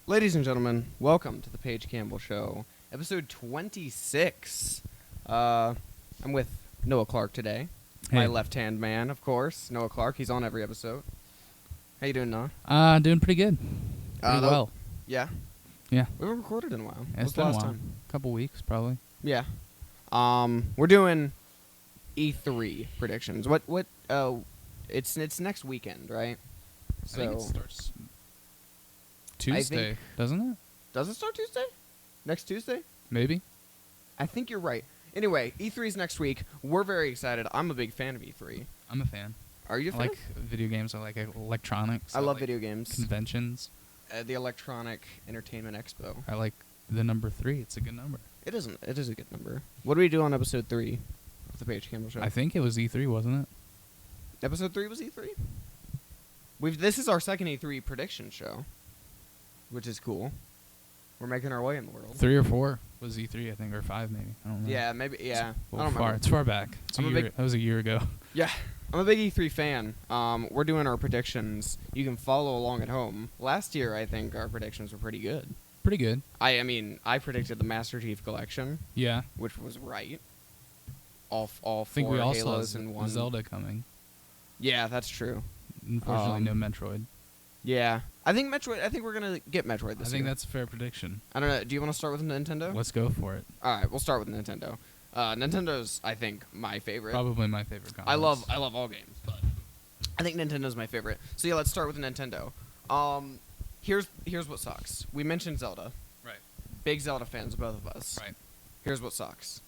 Ladies and gentlemen, welcome to the Paige Campbell Show, episode 26. I'm with Noah Clarke today, my Hey. left-hand man, of course. Noah Clarke, he's on every episode. How you doing, Noah? Doing pretty good. Pretty well. Yeah? Yeah. We haven't recorded in a while. It's What's the been a last while. time? Couple weeks, probably. Yeah. We're doing E3 predictions. It's next weekend, right? I think it starts Tuesday, doesn't it? Does it start Tuesday? Next Tuesday? Maybe. I think you're right. Anyway, E3 is next week. We're very excited. I'm a big fan of E3. I'm a fan. Are you a I fan? like video games. I like electronics. I love like video games. Conventions. The Electronic Entertainment Expo. I like the number 3. It's a good number. It is a good number. What do we do on episode 3 of the Paige Campbell Show? I think it was E3, wasn't it? Episode 3 was E3? This is our second E3 prediction show, which is cool. We're making our way in the world. 3 or 4 was E3, I think, or 5 maybe. I don't know. Yeah, maybe. Yeah, Well, I don't far. remember. It's far back. That was a year ago. Yeah, I'm a big E3 fan. We're doing our predictions. You can follow along at home. Last year, I think our predictions were pretty good. Pretty good. I mean, I predicted the Master Chief Collection, Yeah. which was right. All I think four we also Halos have in one. Zelda coming. Yeah, that's true. Unfortunately, no Metroid. Yeah, I think we're gonna get Metroid this I think year. that's a fair prediction. I don't know. Do you want to start with Nintendo? Let's go for it. All right, we'll start with Nintendo. Nintendo's, I think, my favorite. Probably my favorite console. I love all games, but I think Nintendo's my favorite. So yeah, let's start with Nintendo. Here's what sucks. We mentioned Zelda. Right. Big Zelda fans, both of us. Right. Here's what sucks.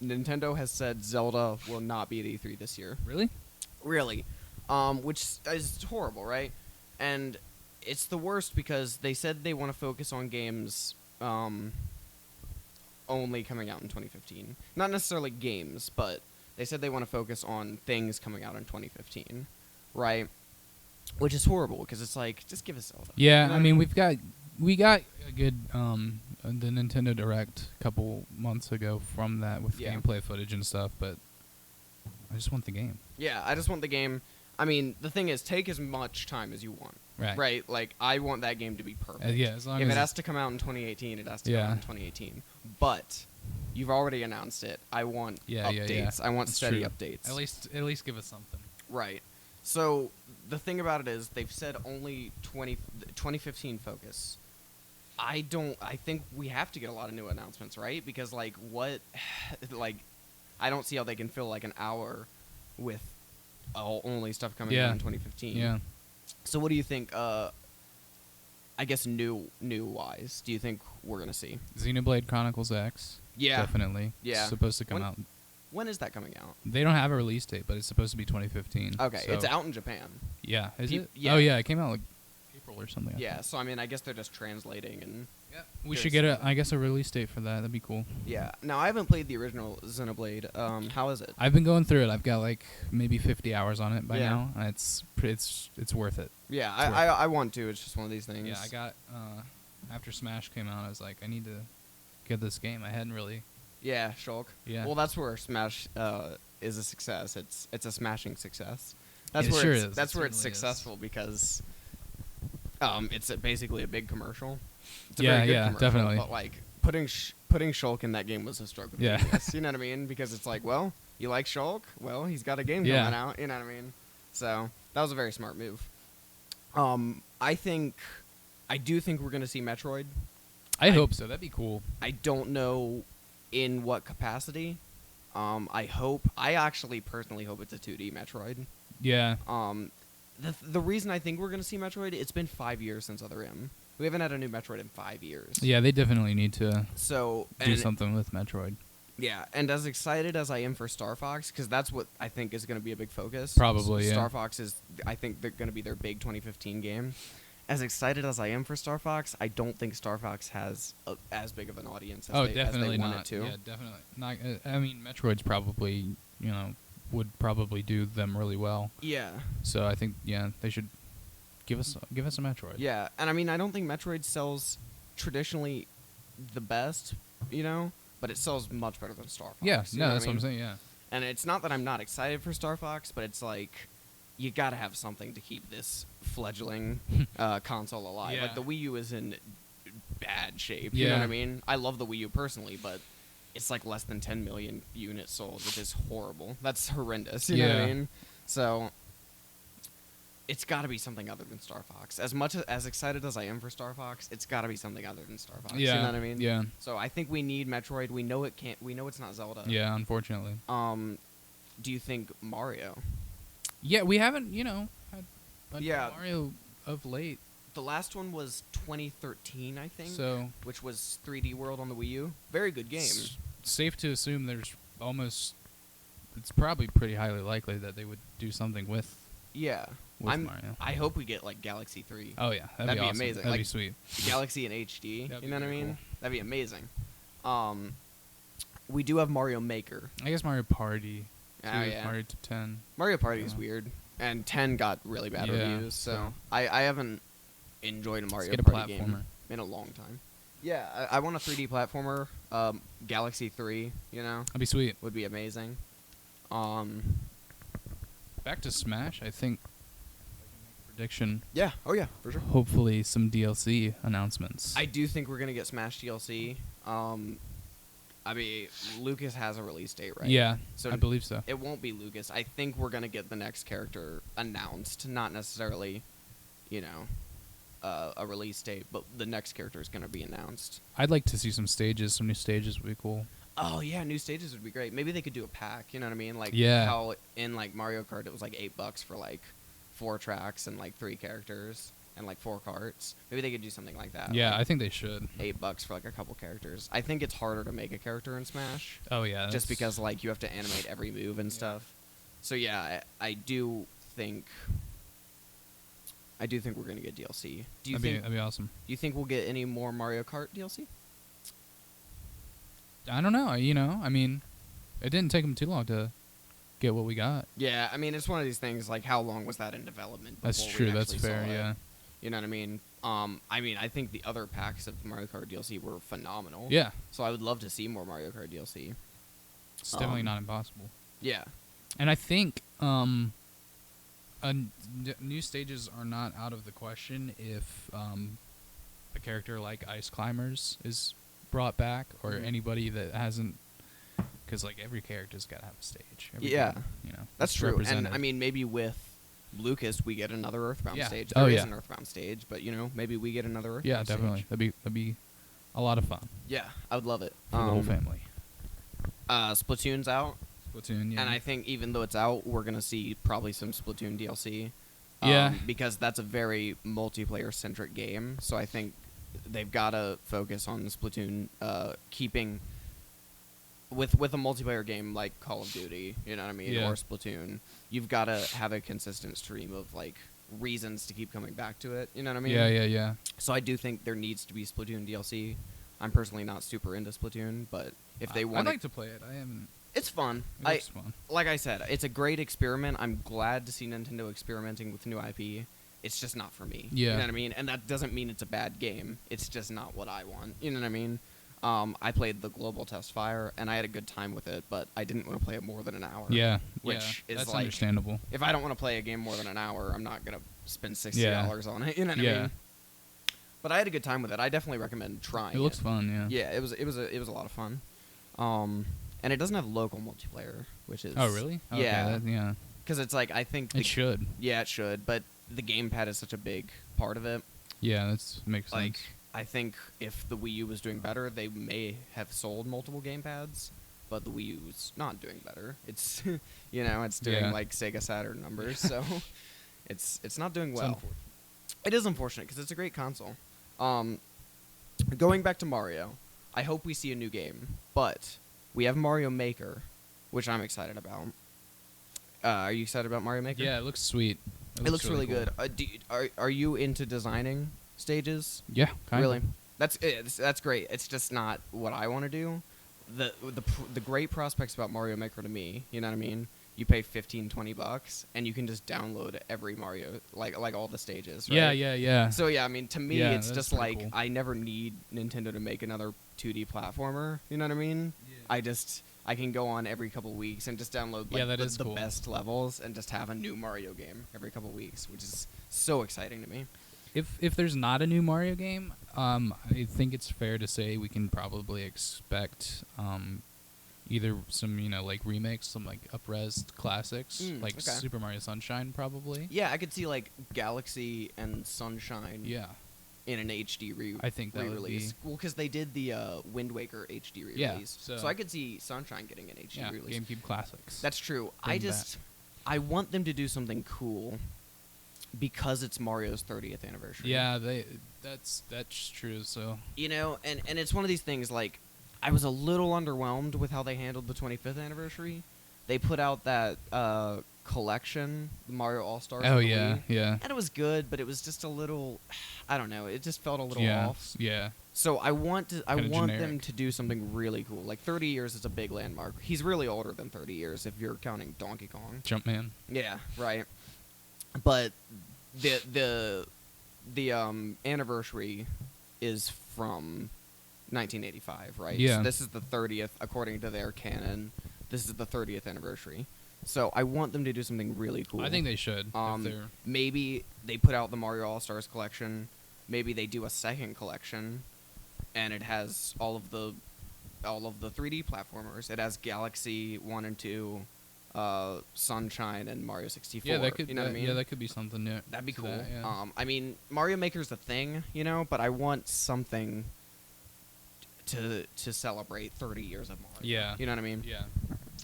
Nintendo has said Zelda will not be at E3 this year. Really? Really. Which is horrible, right? And it's the worst because they said they want to focus on games only coming out in 2015. Not necessarily games, but they said they want to focus on things coming out in 2015, right? Which is horrible because it's like, just give us Zelda. Yeah, You know I what mean we got a good the Nintendo Direct a couple months ago from that with Yeah. gameplay footage and stuff, but I just want the game. Yeah, I just want the game. I mean, the thing is, take as much time as you want. Right. Right? Like, I want that game to be perfect. Yeah, as long If as it has to come out in 2018, it has to come Yeah. out in 2018. But you've already announced it. I want updates. I want That's steady true. updates. At least give us something. Right. So the thing about it is they've said only 2015 focus. I think we have to get a lot of new announcements, right? Because like what like I don't see how they can fill like an hour with only stuff coming out in 2015. Yeah. So what do you think I guess new wise, do you think we're going to see? Xenoblade Chronicles X. Yeah. Definitely. Yeah. It's supposed to come out. When is that coming out? They don't have a release date, but it's supposed to be 2015. Okay, so it's out in Japan. Yeah. Is it? Yeah. Oh yeah, it came out like April or something. I Yeah, think. so I mean, I guess they're just translating and Yeah. We should get a release date for that. That'd be cool. yeah. Now I haven't played the original Xenoblade. How is it? I've been going through it. I've got like maybe 50 hours on it by Yeah. now, and it's worth it. Yeah, It's worth I want to. It's just one of these things. Yeah, I got after Smash came out, I was like, I need to get this game. I hadn't really. Yeah, Shulk. Yeah. Well, that's where Smash is a success. It's a smashing success. It sure is. That's It where it's certainly is. successful because it's basically a big commercial. It's a Yeah, very good yeah, commercial, definitely. But like putting Shulk in that game was a struggle. Yeah. You know what I mean? Because it's like, well, you like Shulk? Well, he's got a game Yeah. coming out. You know what I mean? So that was a very smart move. I do think we're gonna see Metroid. I hope so. That'd be cool. I don't know in what capacity. I actually personally hope it's a 2D Metroid. Yeah. The reason I think we're gonna see Metroid, it's been 5 years since Other M. We haven't had a new Metroid in 5 years. Yeah, they definitely need to So do something with Metroid. Yeah, and as excited as I am for Star Fox, because that's what I think is going to be a big focus. Probably, yeah. Star Fox is, I think, they're going to be their big 2015 game. As excited as I am for Star Fox, I don't think Star Fox has as big of an audience as Definitely they want not. it to. Yeah, definitely not. I mean, Metroid's probably would probably do them really well. Yeah. So I think they should give us a Metroid. Yeah, and I mean, I don't think Metroid sells traditionally the best, but it sells much better than Star Fox. Yeah, you know no, that's I what mean? I'm saying. Yeah. And it's not that I'm not excited for Star Fox, but it's like you got to have something to keep this fledgling console alive. Yeah. Like the Wii U is in bad shape. You know what I mean? I love the Wii U personally, but it's like less than 10 million units sold, which is horrible. That's horrendous. You know what I mean? So it's got to be something other than Star Fox. As much as excited as I am for Star Fox, it's got to be something other than Star Fox. Yeah. You know what I mean? Yeah. So I think we need Metroid. We know it can't. We know it's not Zelda. Yeah, unfortunately. Do you think Mario? Yeah, we haven't, had much Yeah. Mario of late. The last one was 2013, I think. So which was 3D World on the Wii U. Very good game. Safe to assume there's almost. It's probably pretty highly likely that they would do something with. Yeah. Mario. I hope we get like Galaxy 3. Oh yeah, that'd be awesome. amazing. That'd like, be sweet. Galaxy in HD. That'd You be know what I pretty mean? cool. That'd be amazing. We do have Mario Maker. I guess Mario Party. Oh too, yeah. Mario 10. Mario Party is weird, and 10 got really bad reviews. So I haven't enjoyed a Mario Let's get a Party platformer. game in a long time. Yeah, I want a 3D platformer. Galaxy 3, That'd be sweet. would be amazing. Back to Smash, I think. Prediction. Yeah. Oh yeah, for sure. Hopefully some DLC announcements. I do think we're gonna get Smash DLC. I mean, Lucas has a release date, right? Yeah, So I believe so. it won't be Lucas. I think we're gonna get the next character announced, not necessarily, a release date, but the next character is gonna be announced. I'd like to see some stages. Some new stages would be cool. Oh yeah, new stages would be great. Maybe they could do a pack. You know what I mean? Like how in like Mario Kart it was like $8 for like 4 tracks and like 3 characters and like 4 carts. Maybe they could do something like that. Yeah, like I think they should. $8 for like a couple characters. I think it's harder to make a character in Smash. Oh yeah, Just because like you have to animate every move and stuff. So yeah, I do think we're gonna get DLC. Do you think that'd be awesome? Do you think we'll get any more Mario Kart DLC? I don't know. I mean, it didn't take them too long to get what we got. Yeah, I mean it's one of these things like how long was that in development? That's before true. we That's actually fair. saw it? Yeah. You know what I mean? I think the other packs of Mario Kart DLC were phenomenal. Yeah. So I would love to see more Mario Kart DLC. It's definitely not impossible. Yeah. And I think new stages are not out of the question if a character like Ice Climbers is brought back, or anybody that hasn't, because like every character's got to have a stage. Yeah. That's true. And represented. I mean, maybe with Lucas we get another Earthbound stage. Oh, There is yeah. an Earthbound stage, but maybe we get another Earthbound Yeah, stage. definitely. That'd be a lot of fun Yeah, I would love it. for the whole family. Splatoon's out. Splatoon, yeah. And I think even though it's out, we're going to see probably some Splatoon DLC. Yeah. Because that's a very multiplayer-centric game. So I think they've got to focus on Splatoon keeping... With a multiplayer game like Call of Duty, you know what I mean, Yeah. or Splatoon, you've got to have a consistent stream of, like, reasons to keep coming back to it, you know what I mean? Yeah. So I do think there needs to be Splatoon DLC. I'm personally not super into Splatoon, but if they want I'd like to play it. I haven't. it's fun. It looks fun. Like I said, it's a great experiment. I'm glad to see Nintendo experimenting with new IP. It's just not for me. Yeah. You know what I mean? And that doesn't mean it's a bad game. It's just not what I want. You know what I mean? I played the Global Test Fire, and I had a good time with it, but I didn't want to play it more than an hour. Yeah. Which is that's like... understandable. If I don't want to play a game more than an hour, I'm not going to spend $60 on it. You know what I mean? But I had a good time with it. I definitely recommend trying it. It looks fun, yeah. Yeah, it was a lot of fun. And it doesn't have local multiplayer, which is... Oh, really? Yeah. Okay, yeah. Because it's like, I think... It should. Yeah, it should. But the gamepad is such a big part of it. Yeah, that makes Like, sense. I think if the Wii U was doing better, they may have sold multiple gamepads. But the Wii U's not doing better. It's, it's doing like Sega Saturn numbers. So it's not doing well. It is unfortunate because it's a great console. Going back to Mario, I hope we see a new game. But we have Mario Maker, which I'm excited about. Are you excited about Mario Maker? Yeah, it looks sweet. It looks really cool. good. Are you into designing stages? Yeah, kind Really? of. That's great. It's just not what I want to do. The great prospects about Mario Maker to me, you know what I mean? You pay $15-$20 and you can just download every Mario, like all the stages, right? Yeah. So yeah, I mean, to me, Yeah, it's that's just pretty like cool. I never need Nintendo to make another 2D platformer. You know what I mean? Yeah. I can go on every couple weeks and just download the cool. best levels and just have a new Mario game every couple weeks, which is so exciting to me. if there's not a new Mario game, I think it's fair to say we can probably expect either some like remakes, some like up-res classics, like okay. Super Mario Sunshine probably. Yeah, I could see like Galaxy and Sunshine. Yeah, In an HD I think that would re-release. be. Well, because they did the Wind Waker HD re-release. Yeah, so I could see Sunshine getting an HD Yeah, release. GameCube classics. That's true. Bring I want them to do something cool because it's Mario's 30th anniversary. Yeah, that's true. So and it's one of these things like I was a little underwhelmed with how they handled the 25th anniversary. They put out that collection, the Mario All-Stars. oh for the yeah, Wii, yeah, and it was good, but it was just a little, I don't know, it just felt a little yeah, off. yeah. So I want them generic. to do something really cool. Like 30 years is a big landmark. He's really older than 30 years if you're counting Donkey Kong. Jumpman. Yeah, right. But the anniversary is from 1985, right? Yeah. So this is the 30th according to their canon. This is the 30th anniversary. So I want them to do something really cool. I think they should. If they're Maybe they put out the Mario All-Stars collection. Maybe they do a second collection, and it has all of the 3D platformers. It has Galaxy 1 and 2, Sunshine, and Mario 64. yeah, that could. You know what I mean? Yeah, that could be something new. That'd be to cool. that, yeah. I mean, Mario Maker's a thing, but I want something to celebrate 30 years of Mario. Yeah. You know what I mean? Yeah,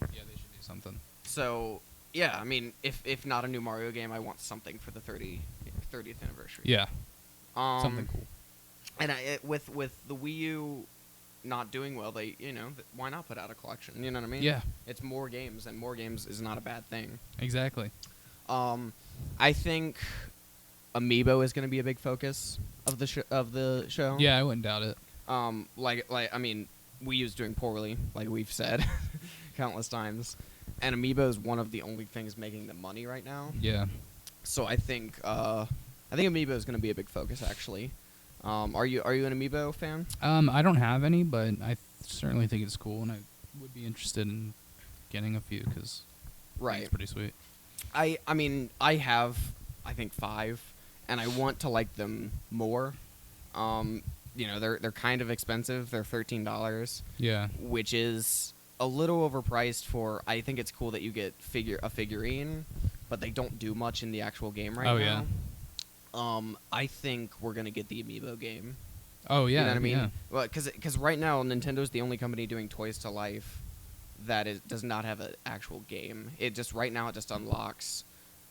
they should do something. So, yeah, I mean, if not a new Mario game, I want something for the 30th anniversary. Yeah, something cool. And with the Wii U not doing well, they why not put out a collection? You know what I mean? Yeah, It's more games, and more games is not a bad thing. exactly. I think Amiibo is going to be a big focus of the show. Yeah, I wouldn't doubt it. Like I mean, Wii U's doing poorly, like we've said countless times, and Amiibo is one of the only things making the money right now. Yeah. So I think Amiibo is going to be a big focus actually. Are you an Amiibo fan? I don't have any, but I certainly think it's cool, and I would be interested in getting a few because it's pretty sweet. I mean, I have, I think 5, and I want to like them more. They're kind of expensive. They're $13. Yeah. Which is a little overpriced for. I think it's cool that you get a figurine, but they don't do much in the actual game right now. Yeah. I think we're gonna get the Amiibo game. Oh yeah. You know what I mean? Yeah. Well, because right now Nintendo's the only company doing Toys to Life that does not have an actual game. It just unlocks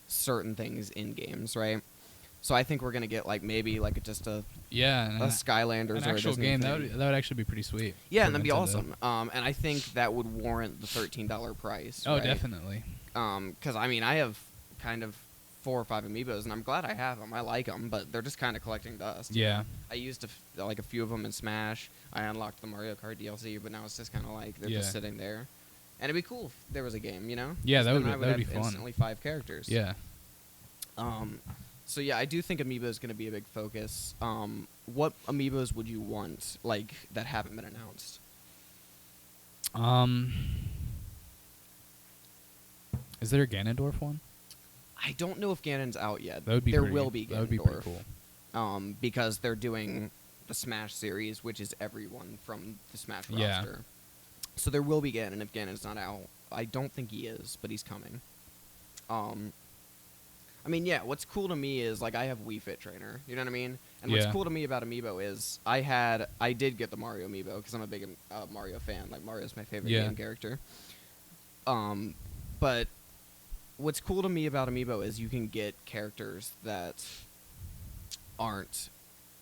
certain things in games, right? So I think we're gonna get maybe just a Skylanders an or a actual Disney game. thing. That would actually be pretty sweet. Yeah, for and that'd be Nintendo. awesome. And I think that would warrant the $13 price. Oh, right? definitely. Because I mean, I have kind of 4 or 5 Amiibos, and I'm glad I have them. I like them, but they're just kind of collecting dust. Yeah. I used a few of them in Smash. I unlocked the Mario Kart DLC, but now it's just kind of they're just sitting there. And it'd be cool if there was a game, Yeah, that would have be fun. Instantly 5 characters. Yeah. So yeah, I do think Amiibo is going to be a big focus. What Amiibos would you want that haven't been announced? Is there a Ganondorf one? I don't know if Ganon's out yet. That would be there pretty, will be Ganondorf. That would be pretty cool. Because they're doing the Smash series, which is everyone from the Smash roster. Yeah. So there will be Ganon if Ganon's not out. I don't think he is, but he's coming. I mean, yeah, what's cool to me is, I have Wii Fit Trainer. You know what I mean? And what's Yeah. cool to me about Amiibo is I did get the Mario Amiibo because I'm a big Mario fan. Mario's my favorite Yeah. game character. But what's cool to me about Amiibo is you can get characters that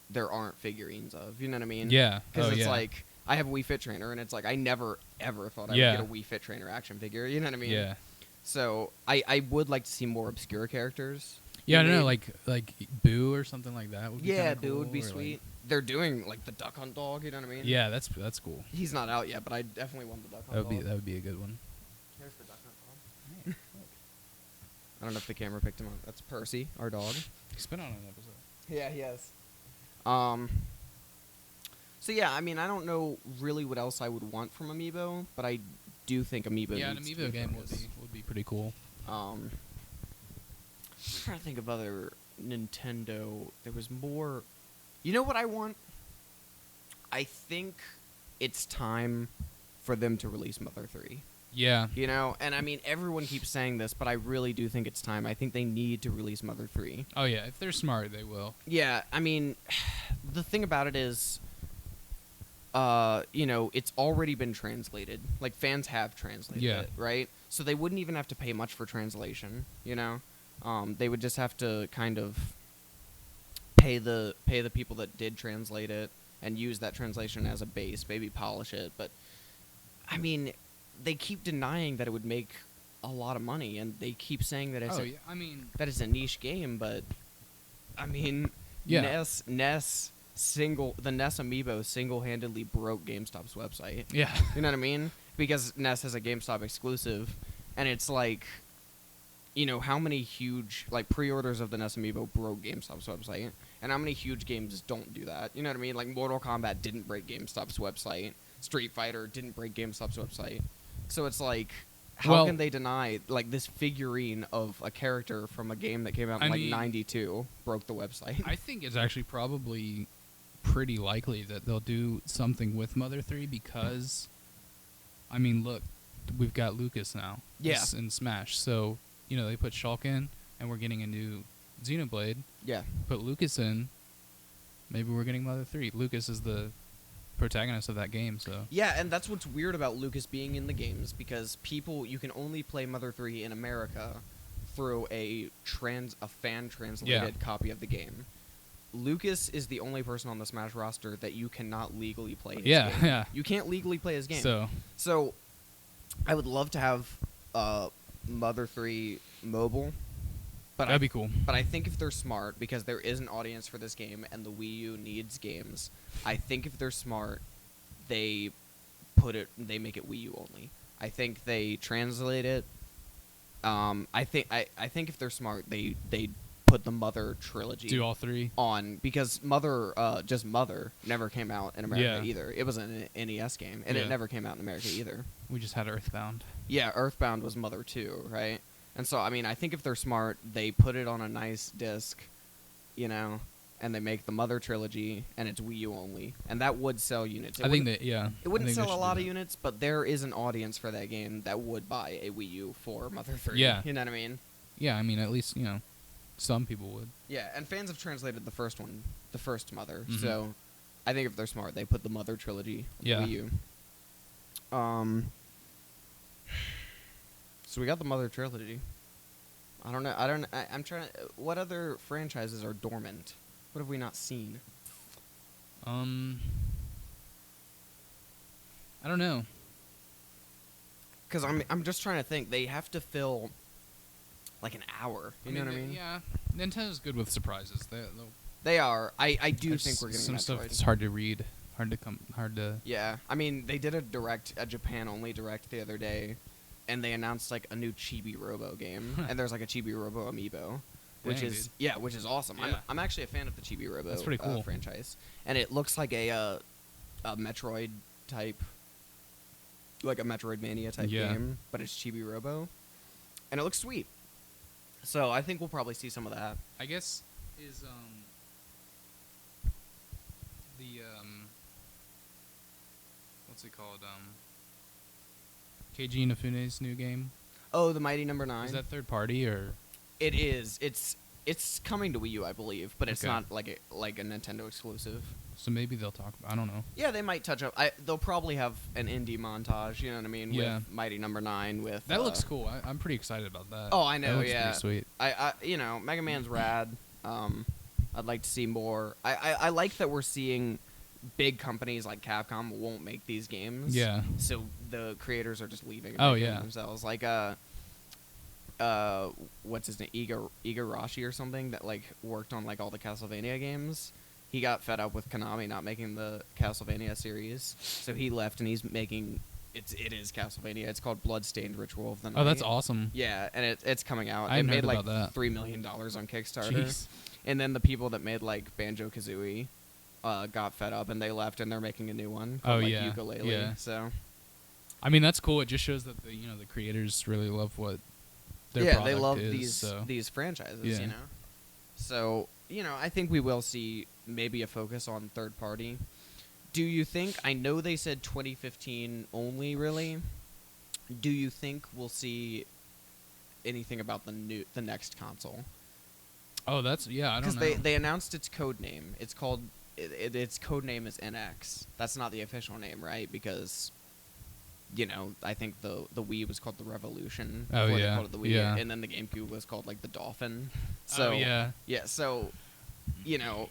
there aren't figurines of. You know what I mean? Yeah. Because it's yeah. I have Wii Fit Trainer, and it's I never, ever thought I Yeah. would get a Wii Fit Trainer action figure. You know what I mean? Yeah. So I would like to see more obscure characters. Yeah, I don't know, Maybe- like Boo or something like that would be Yeah, kinda Boo would be cool, or, sweet. They're doing the Duck Hunt dog. You know what I mean? Yeah, that's cool. He's not out yet, but I definitely want the Duck Hunt That would dog. be a good one. Here's the Duck Hunt dog. I don't know if the camera picked him up. That's Percy, our dog. He's been on an episode. Yeah, he has. So yeah, I mean, I don't know really what else I would want from Amiibo, but I do think Amiibo. Yeah, an needs to Amiibo be a game focus. would be pretty cool. I'm trying to think of other Nintendo, there was more. You know what I want? I think it's time for them to release Mother 3. Yeah. You know, and I mean, everyone keeps saying this, but I really do think it's time. I think they need to release Mother 3. Oh yeah, if they're smart, they will. Yeah, I mean, the thing about it is, you know, it's already been translated. Like, fans have translated it, right? So they wouldn't even have to pay much for translation, you know? They would just have to kind of pay the people that did translate it and use that translation as a base, maybe polish it. But, I mean, they keep denying that it would make a lot of money, and they keep saying that it's that it's a niche game, but, I mean, yeah. the NES Amiibo single-handedly broke GameStop's website. Yeah. You know what I mean? Because NES has a GameStop exclusive, and it's like, you know, how many huge, like, pre-orders of the NES Amiibo broke GameStop's website, and how many huge games don't do that? You know what I mean? Like, Mortal Kombat didn't break GameStop's website. Street Fighter didn't break GameStop's website. So it's like, how can they deny, like, this figurine of a character from a game that came out in, like, 92 broke the website? I think it's actually probably pretty likely that they'll do something with Mother 3 because, I mean, look, we've got Lucas now. Yeah. In Smash. So, you know, they put Shulk in, and we're getting a new Xenoblade. Yeah. Put Lucas in, maybe we're getting Mother 3. Lucas is the protagonist of that game, so. Yeah, and that's what's weird about Lucas being in the games, because you can only play Mother 3 in America through a fan-translated copy of the game. Lucas is the only person on the Smash roster that you cannot legally play his game. Yeah. You can't legally play his game. So I would love to have Mother 3 mobile. But that'd be cool. But I think if they're smart, because there is an audience for this game and the Wii U needs games, I think if they're smart, they make it Wii U only. I think they translate it. I think if they're smart, they put the Mother trilogy. Do all three on, because Mother never came out in America either. It was an NES game, and it never came out in America either. We just had Earthbound. Yeah, Earthbound was Mother 2, right? And so, I mean, I think if they're smart, they put it on a nice disc, you know, and they make the Mother trilogy, and it's Wii U only, and that would sell units. I think that it wouldn't sell a lot of units, but there is an audience for that game that would buy a Wii U for Mother 3. Yeah, you know what I mean? Yeah, I mean, at least, you know, some people would. Yeah, and fans have translated the first Mother. Mm-hmm. So, I think if they're smart, they put the Mother trilogy on Wii U. So we got the Mother trilogy. I'm trying to. What other franchises are dormant? What have we not seen? I don't know. Because I'm just trying to think. They have to fill like an hour. You know what I mean? Yeah. Nintendo's good with surprises. They are. I do think we're getting some Metroid. stuff that's hard to read. Hard to. Yeah. I mean, they did a Japan only direct the other day, and they announced like a new Chibi Robo game, and there's like a Chibi Robo amiibo, which is awesome. Yeah. I'm actually a fan of the Chibi Robo. That's pretty cool. Franchise, and it looks like a Metroid type, like a Metroidvania type game, but it's Chibi Robo, and it looks sweet. So I think we'll probably see some of that. I guess is what's it called? Keiji Inafune's new game. Oh, the Mighty Number 9. Is that third party or? It is. It's coming to Wii U, I believe, but it's not like a Nintendo exclusive. So maybe they'll talk. I don't know. Yeah, they might touch up. They'll probably have an indie montage. You know what I mean? Yeah. With Mighty Number 9. With that looks cool. I'm pretty excited about that. Oh, I know. That looks yeah. pretty sweet. You know, Mega Man's rad. I'd like to see more. I like that we're seeing big companies like Capcom won't make these games. Yeah. So the creators are just leaving. Oh yeah. Themselves like what's his name, Igarashi or something, that like worked on like all the Castlevania games. He got fed up with Konami not making the Castlevania series, so he left, and he's making it is Castlevania. It's called Bloodstained Ritual of the Night. Oh, that's awesome. Yeah, and it's coming out. I it made heard like about that. $3 million on Kickstarter. Jeez. And then the people that made like Banjo-Kazooie got fed up, and they left, and they're making a new one called Yooka-Laylee. Yeah. So I mean, that's cool. It just shows that the creators really love what their product they love is, these franchises, Yeah. you know. So, I think we will see maybe a focus on third party. Do you think, I know they said 2015 only, really. Do you think we'll see anything about the next console? Oh, I don't know. Because they announced its code name. It's called, its code name is NX. That's not the official name, right? Because, I think the Wii was called the Revolution. Oh, before yeah. They called it the Wii, Yeah. and then the GameCube was called, like, the Dolphin. So, yeah. Yeah, so, Yeah,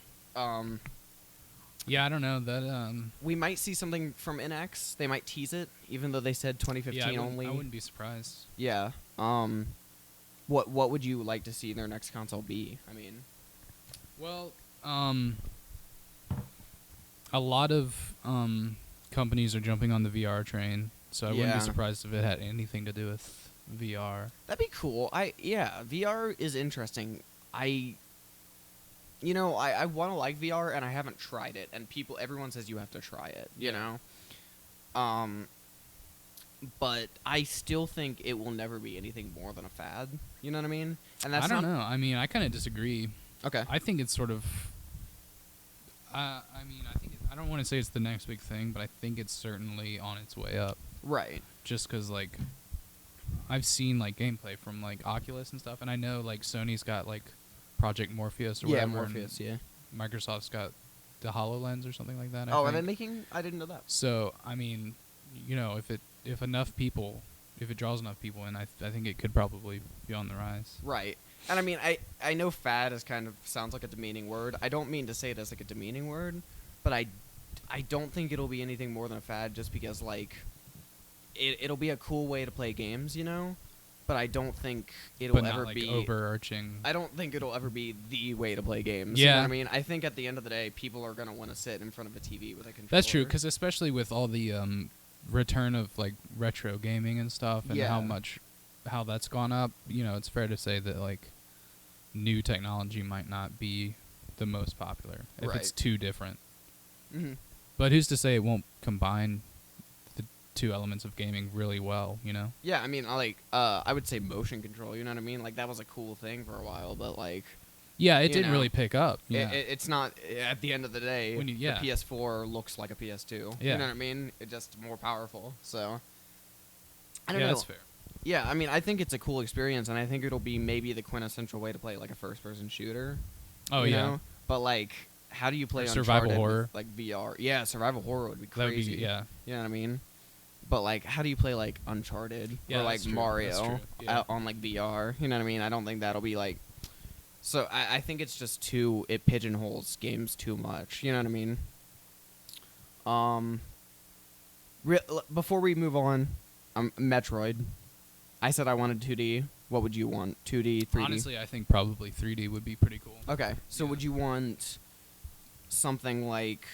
I don't know that. we might see something from NX. They might tease it, even though they said 2015 only. I wouldn't be surprised. Yeah. What would you like to see their next console be? I mean, Well, a lot of companies are jumping on the VR train, so I wouldn't Yeah. be surprised if it had anything to do with VR. that'd be cool. VR is interesting. I want to like VR, and I haven't tried it. And everyone says you have to try it. But I still think it will never be anything more than a fad. You know what I mean? And that's I don't know. I mean, I kind of disagree. Okay. I think it's sort of. I don't want to say it's the next big thing, but I think it's certainly on its way up. Right. Just because, like, I've seen like gameplay from like Oculus and stuff, and I know like Sony's got like Project Morpheus or Yeah, whatever. Morpheus. and Yeah. Microsoft's got the HoloLens or something like that. I Oh, are think. they making? I didn't know that. So I mean, if enough people, if it draws enough people in, I think it could probably be on the rise. Right. And I mean, I know fad is kind of sounds like a demeaning word. I don't mean to say it as like a demeaning word, but I don't think it'll be anything more than a fad just because like it'll be a cool way to play games, but I don't think it'll But not ever like be overarching. I don't think it'll ever be the way to play games. Yeah. You know what I mean? I think at the end of the day, people are going to want to sit in front of a TV with a controller. That's true, because especially with all the return of like retro gaming and stuff, and Yeah. how that's gone up, it's fair to say that like new technology might not be the most popular if Right. it's too different. Mhm. But who's to say it won't combine the two elements of gaming really well, Yeah, I mean, I would say motion control, you know what I mean? Like, that was a cool thing for a while, but, like, Yeah, it You didn't know, really pick up. Yeah. it's not, at the end of the day, When yeah. the PS4 looks like a PS2. Yeah. You know what I mean? It's just more powerful, so. I don't Yeah, know. that's fair. Yeah, I mean, I think it's a cool experience, and I think it'll be maybe the quintessential way to play, like, a first-person shooter. Oh, you yeah. know? But, like, how do you play Or Uncharted survival horror. with, like, VR? Yeah, survival horror would be That would crazy. be, yeah. You know what I mean? But, like, how do you play, like, Uncharted Yeah, or, like, that's true. Mario That's true. Yeah. out on, like, VR? You know what I mean? I don't think that'll be, like... So, I think it's just it pigeonholes games too much. You know what I mean? Before we move on, Metroid. I said I wanted 2D. What would you want? 2D, 3D? Honestly, I think probably 3D would be pretty cool. Okay, so Yeah. would you want something like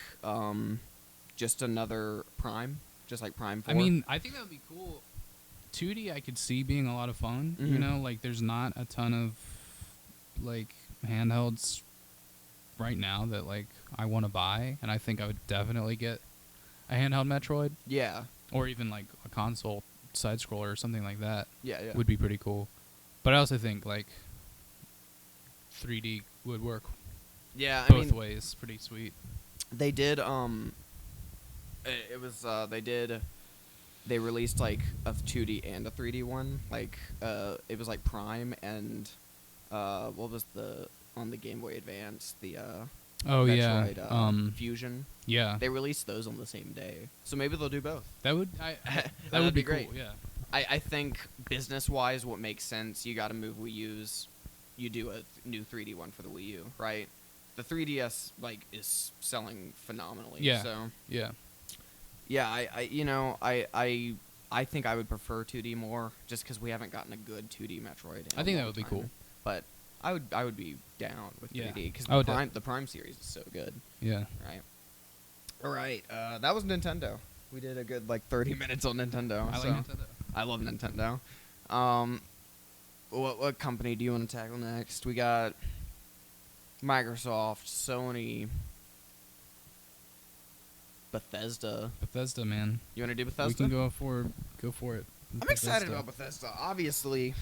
just another Prime? Just like Prime 4? I mean, I think that would be cool. 2D, I could see being a lot of fun. Mhm. Like there's not a ton of like handhelds right now that like I want to buy, and I think I would definitely get a handheld Metroid, Yeah. or even like a console side scroller or something like that. Yeah, yeah. Would be pretty cool. But I also think like 3D would work Yeah, I both mean, ways. Pretty sweet. they did they released like a 2D and a 3D one. Like it was like Prime and what was on the Game Boy Advance, the Oh Metroid, yeah. Fusion. Yeah. They released those on the same day. So maybe they'll do both. That would that That'd would be be great. Cool, yeah. I think business-wise, what makes sense, you got to move Wii U's. You do a new 3D one for the Wii U, right? The 3DS like is selling phenomenally. Yeah. So Yeah. yeah, I think I would prefer 2D more, just because we haven't gotten a good 2D Metroid. I think that would be cool. But I would be down with Yeah. 3D because I would the Prime series is so good. Yeah. Right. All right. That was Nintendo. We did a good 30 minutes on Nintendo. I so like Nintendo. I love Nintendo. What company do you want to tackle next? We got Microsoft, Sony, Bethesda. Bethesda, man. You want to do Bethesda? We can go for it. I'm excited about Bethesda. Obviously,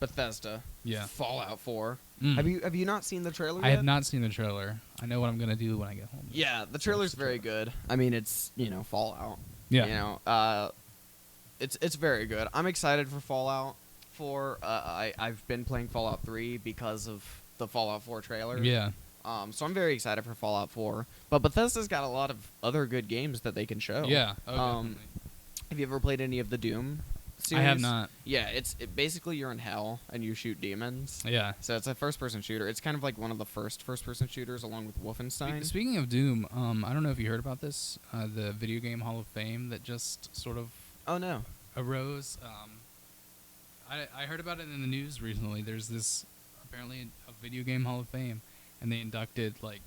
Bethesda. Yeah. Fallout 4. Mm. Have you not seen the trailer yet? I have not seen the trailer. I know what I'm gonna do when I get home. Yeah, the trailer's very good. I mean, it's, Fallout. Yeah. It's very good. I'm excited for Fallout 4. I've been playing Fallout 3 because of the Fallout 4 trailer. Yeah. So I'm very excited for Fallout 4. But Bethesda's got a lot of other good games that they can show. Yeah. Oh, definitely. Have you ever played any of the Doom series? I have not. Yeah, basically you're in hell and you shoot demons. Yeah. So it's a first-person shooter. It's kind of like one of the first-person shooters, along with Wolfenstein. Speaking of Doom, I don't know if you heard about this, the Video Game Hall of Fame that just sort of Oh no. arose. I heard about it in the news recently. There's this apparently a Video Game Hall of Fame, and they inducted like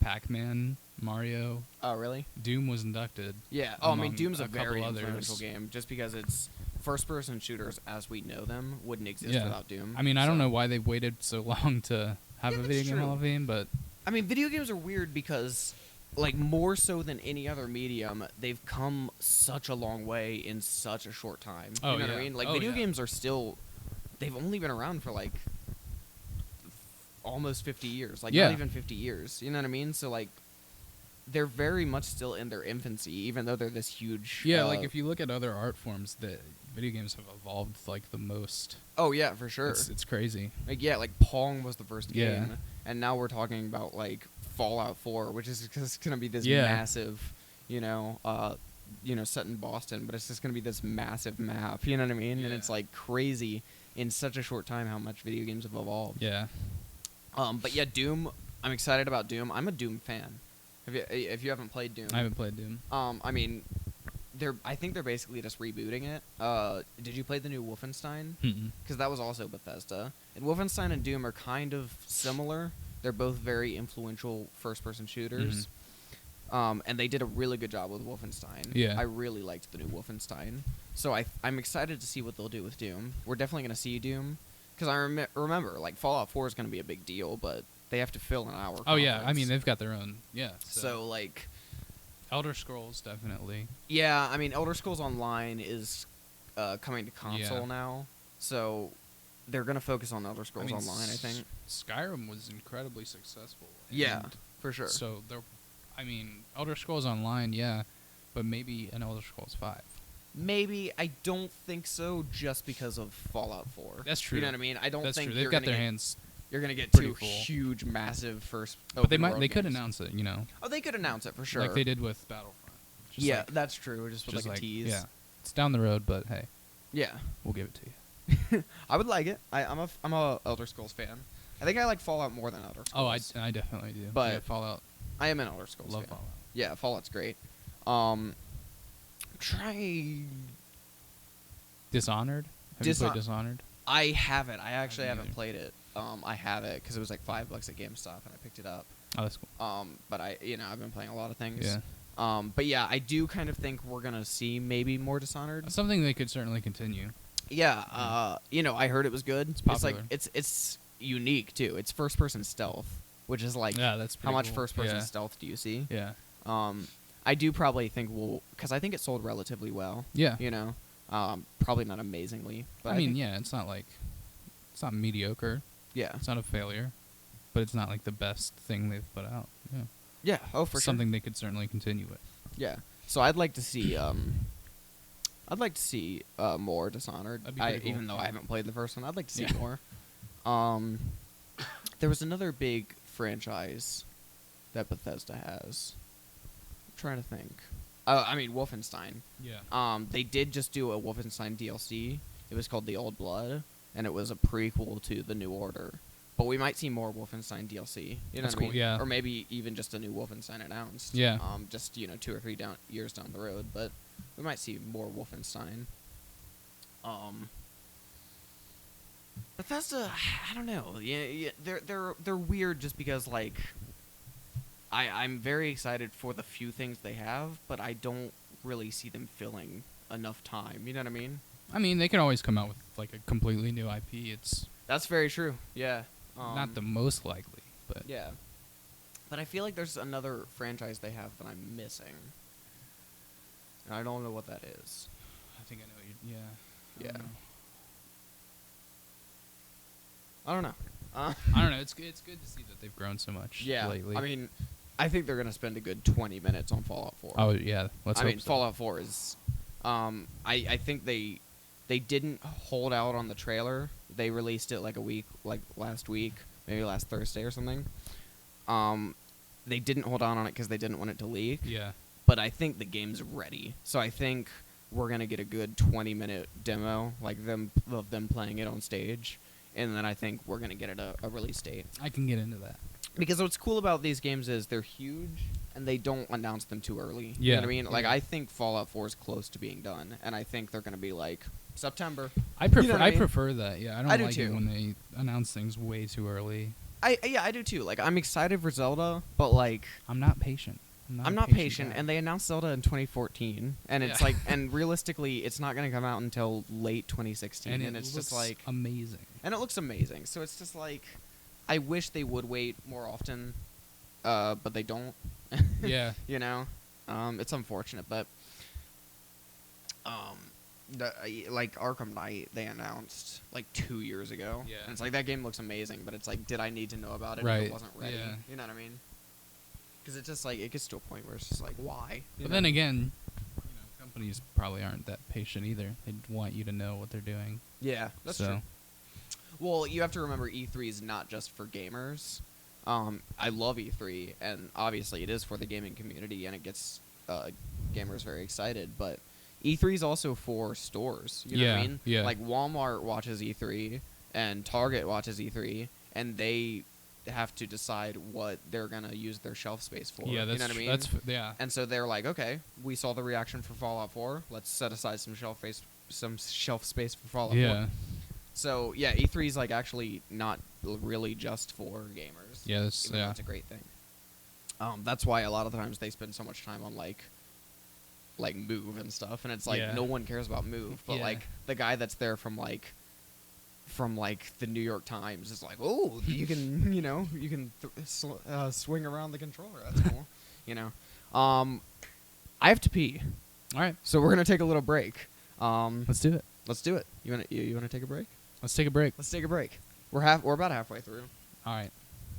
Pac-Man, Mario. Oh really? Doom was inducted. Yeah. Oh, I mean, among Doom's a couple very others. influential game, just because it's first-person shooters as we know them wouldn't exist Yeah. without Doom. I mean, I don't know why they waited so long to have Yeah, a that's Video Game true. Hall of Fame, but I mean, video games are weird because, like, more so than any other medium, they've come such a long way in such a short time. Oh, You know what yeah. I mean? Like, Oh, video yeah. games are still, they've only been around for, like, almost 50 years. Like, Yeah. not even 50 years. You know what I mean? So, like, they're very much still in their infancy, even though they're this huge. yeah, like if you look at other art forms, the video games have evolved like the most. Oh, yeah, for sure. It's crazy. Like, yeah, like Pong was the first Yeah. game, and now we're talking about like Fallout 4, which is just gonna be this Yeah. massive, set in Boston, but it's just gonna be this massive map. You know what I mean? And it's Yeah. like crazy in such a short time how much video games have evolved. Yeah. But yeah, Doom. I'm excited about Doom. I'm a Doom fan. If you haven't played Doom, I haven't played Doom. I mean, I think they're basically just rebooting it. Did you play the new Wolfenstein? Mm-mm. Because that was also Bethesda. And Wolfenstein and Doom are kind of similar. They're both very influential first-person shooters. And they did a really good job with Wolfenstein. Yeah. I really liked the new Wolfenstein. So I'm excited to see what they'll do with Doom. We're definitely going to see Doom. Because I remember, like, Fallout 4 is going to be a big deal, but they have to fill an hour. Oh yeah, I conference. mean they've got their own. Yeah. So, like... Elder Scrolls definitely. Yeah, I mean, Elder Scrolls Online is coming to console Yeah. now. So they're going to focus on Elder Scrolls Online, I think. Skyrim was incredibly successful. Yeah, and for sure. So Elder Scrolls Online, yeah, but maybe an Elder Scrolls 5. Maybe. I don't think so, just because of Fallout 4. That's true. You know what I mean? I don't That's think true. They've you're got gonna their get, hands, you're going to get pretty two full. huge, massive first. but they open-world could games. announce it, you know, Oh, they could announce it for sure. like they did with Battlefront. Just Yeah, like- that's true. Just with just like a tease. Yeah, it's down the road, but hey, Yeah. we'll give it to you. I would like it. I'm a Elder Scrolls fan. I think I like Fallout more than Elder Oh, Scrolls. I definitely do. But yeah, Fallout. I am an Elder Scrolls Love fan. Fallout. Yeah, Fallout's great. Try. Dishonored. Have you played Dishonored? I haven't. I actually haven't haven't played it. I have it because it was like $5 at GameStop and I picked it up. Oh, that's cool. But I've been playing a lot of things. Yeah. But yeah, I do kind of think we're gonna see maybe more Dishonored. Something they could certainly continue. Yeah. I heard it was good. It's like popular. it's unique too. It's first person stealth, which is like Yeah, that's how pretty much cool. first person Yeah. stealth do you see? Yeah. I do probably think because I think it sold relatively well. Yeah. Probably not amazingly, but I mean, think- yeah, it's not mediocre. yeah, It's not a failure, but it's not like the best thing they've put out. Yeah. yeah. Oh, for Something they could certainly continue with. sure. Yeah. So I'd like to see more Dishonored. That'd be pretty cool. Even though I haven't played the first one, I'd like to see Yeah. more. There was another big franchise that Bethesda has. I'm trying to think. Wolfenstein. Yeah. They did just do a Wolfenstein DLC. It was called The Old Blood, and it was a prequel to The New Order. But we might see more Wolfenstein DLC. You know That's what I cool, mean? yeah. Or maybe even just a new Wolfenstein announced. Yeah. Just 2 or 3 years down the road, but we might see more Wolfenstein. Bethesda, I don't know. Yeah, they're weird just because like I'm very excited for the few things they have, but I don't really see them filling enough time. You know what I mean? I mean, they can always come out with like a completely new IP. It's That's very true. Yeah. not the most likely, but Yeah. But I feel like there's another franchise they have that I'm missing. And I don't know what that is. I think I know what you. Yeah. I Yeah. don't know. I don't know. I don't know. It's good to see that they've grown so much lately. I mean, I think they're gonna spend a good 20 minutes on Fallout 4. Oh yeah, let's hope so. Fallout 4 is. I think they didn't hold out on the trailer. They released it like last week, maybe last Thursday or something. They didn't hold on it because they didn't want it to leak. Yeah. But I think the game's ready, so I think we're gonna get a good 20-minute demo, like them playing it on stage, and then I think we're gonna get it a release date. I can get into that. Because what's cool about these games is they're huge and they don't announce them too early. Yeah. You know what I mean? Like, I think Fallout 4 is close to being done, and I think they're gonna be like September. I prefer You know what I mean? prefer that. Yeah, I don't I do like it too. when they announce things way too early. I do too. Like, I'm excited for Zelda, but like I'm not patient. I'm not patient, and they announced Zelda in 2014, and it's Yeah. like, and realistically, it's not going to come out until late 2016, and it's looks just like, amazing. and it looks amazing. So it's just like, I wish they would wait more often, but they don't. Yeah. You know, it's unfortunate, but like Arkham Knight, they announced like 2 years ago. Yeah. And it's like, that game looks amazing, but it's like, did I need to know about it Right. if it wasn't ready? Yeah. You know what I mean? Because it's just like, it gets to a point where it's just like, why? You But know? then again, companies probably aren't that patient either. They want you to know what they're doing. Yeah, that's true. Well, you have to remember E3 is not just for gamers. I love E3, and obviously it is for the gaming community, and it gets gamers very excited, but E3 is also for stores. You know what I mean? Yeah. Like, Walmart watches E3, and Target watches E3, and they have to decide what they're going to use their shelf space for. Yeah, you know what I mean? Yeah. And so they're like, okay, we saw the reaction for Fallout 4. Let's set aside some shelf space for Fallout 4. Yeah. So yeah, E3 is like actually not really just for gamers. Yeah, that's even though it's a great thing. That's why a lot of the times they spend so much time on like Move and stuff, and it's like no one cares about Move, but like the guy that's there from the New York Times is like, oh, you can swing around the controller. That's cool. I have to pee. All right. So we're gonna take a little break. Let's do it. Let's do it. You wanna take a break? Let's take a break. Let's take a break. We're about halfway through. All right.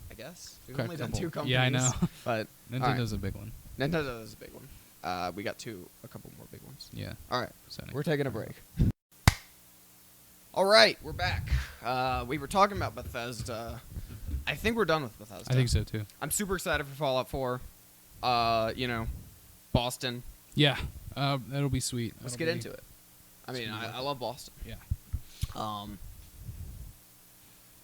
I guess we've Crack only done couple. 2 companies. Yeah, I know. But Nintendo's a big one. Nintendo is a big one. We got a couple more big ones. Yeah. All right, Sony. we're taking a break. All right, we're back. We were talking about Bethesda. I think we're done with Bethesda. I think so too. I'm super excited for Fallout 4. Boston. Yeah. That'll be sweet. Let's get into it. I mean, I love Boston. Yeah.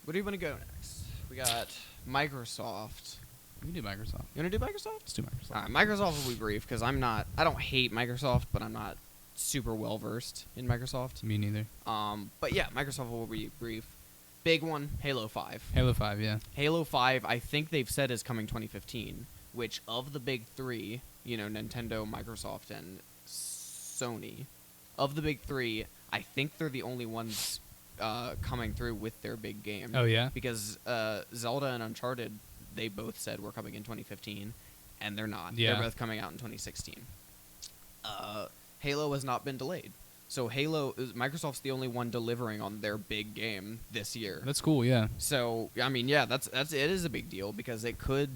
Where do you want to go next? We got Microsoft. We can do Microsoft. You want to do Microsoft? Let's do Microsoft. All right, Microsoft will be brief because I don't hate Microsoft, but I'm not super well versed in Microsoft. Me neither. But yeah, Microsoft will be brief. Big one, Halo 5. Halo 5, yeah. Halo 5, I think they've said is coming 2015, which of the big 3, Nintendo, Microsoft, and Sony, of the big 3, I think they're the only ones coming through with their big game. Oh, yeah? Because Zelda and Uncharted, they both said were coming in 2015, and they're not. Yeah. They're both coming out in 2016. Halo has not been delayed. So Microsoft's the only one delivering on their big game this year. That's cool, yeah. So I mean, yeah, it is a big deal because it could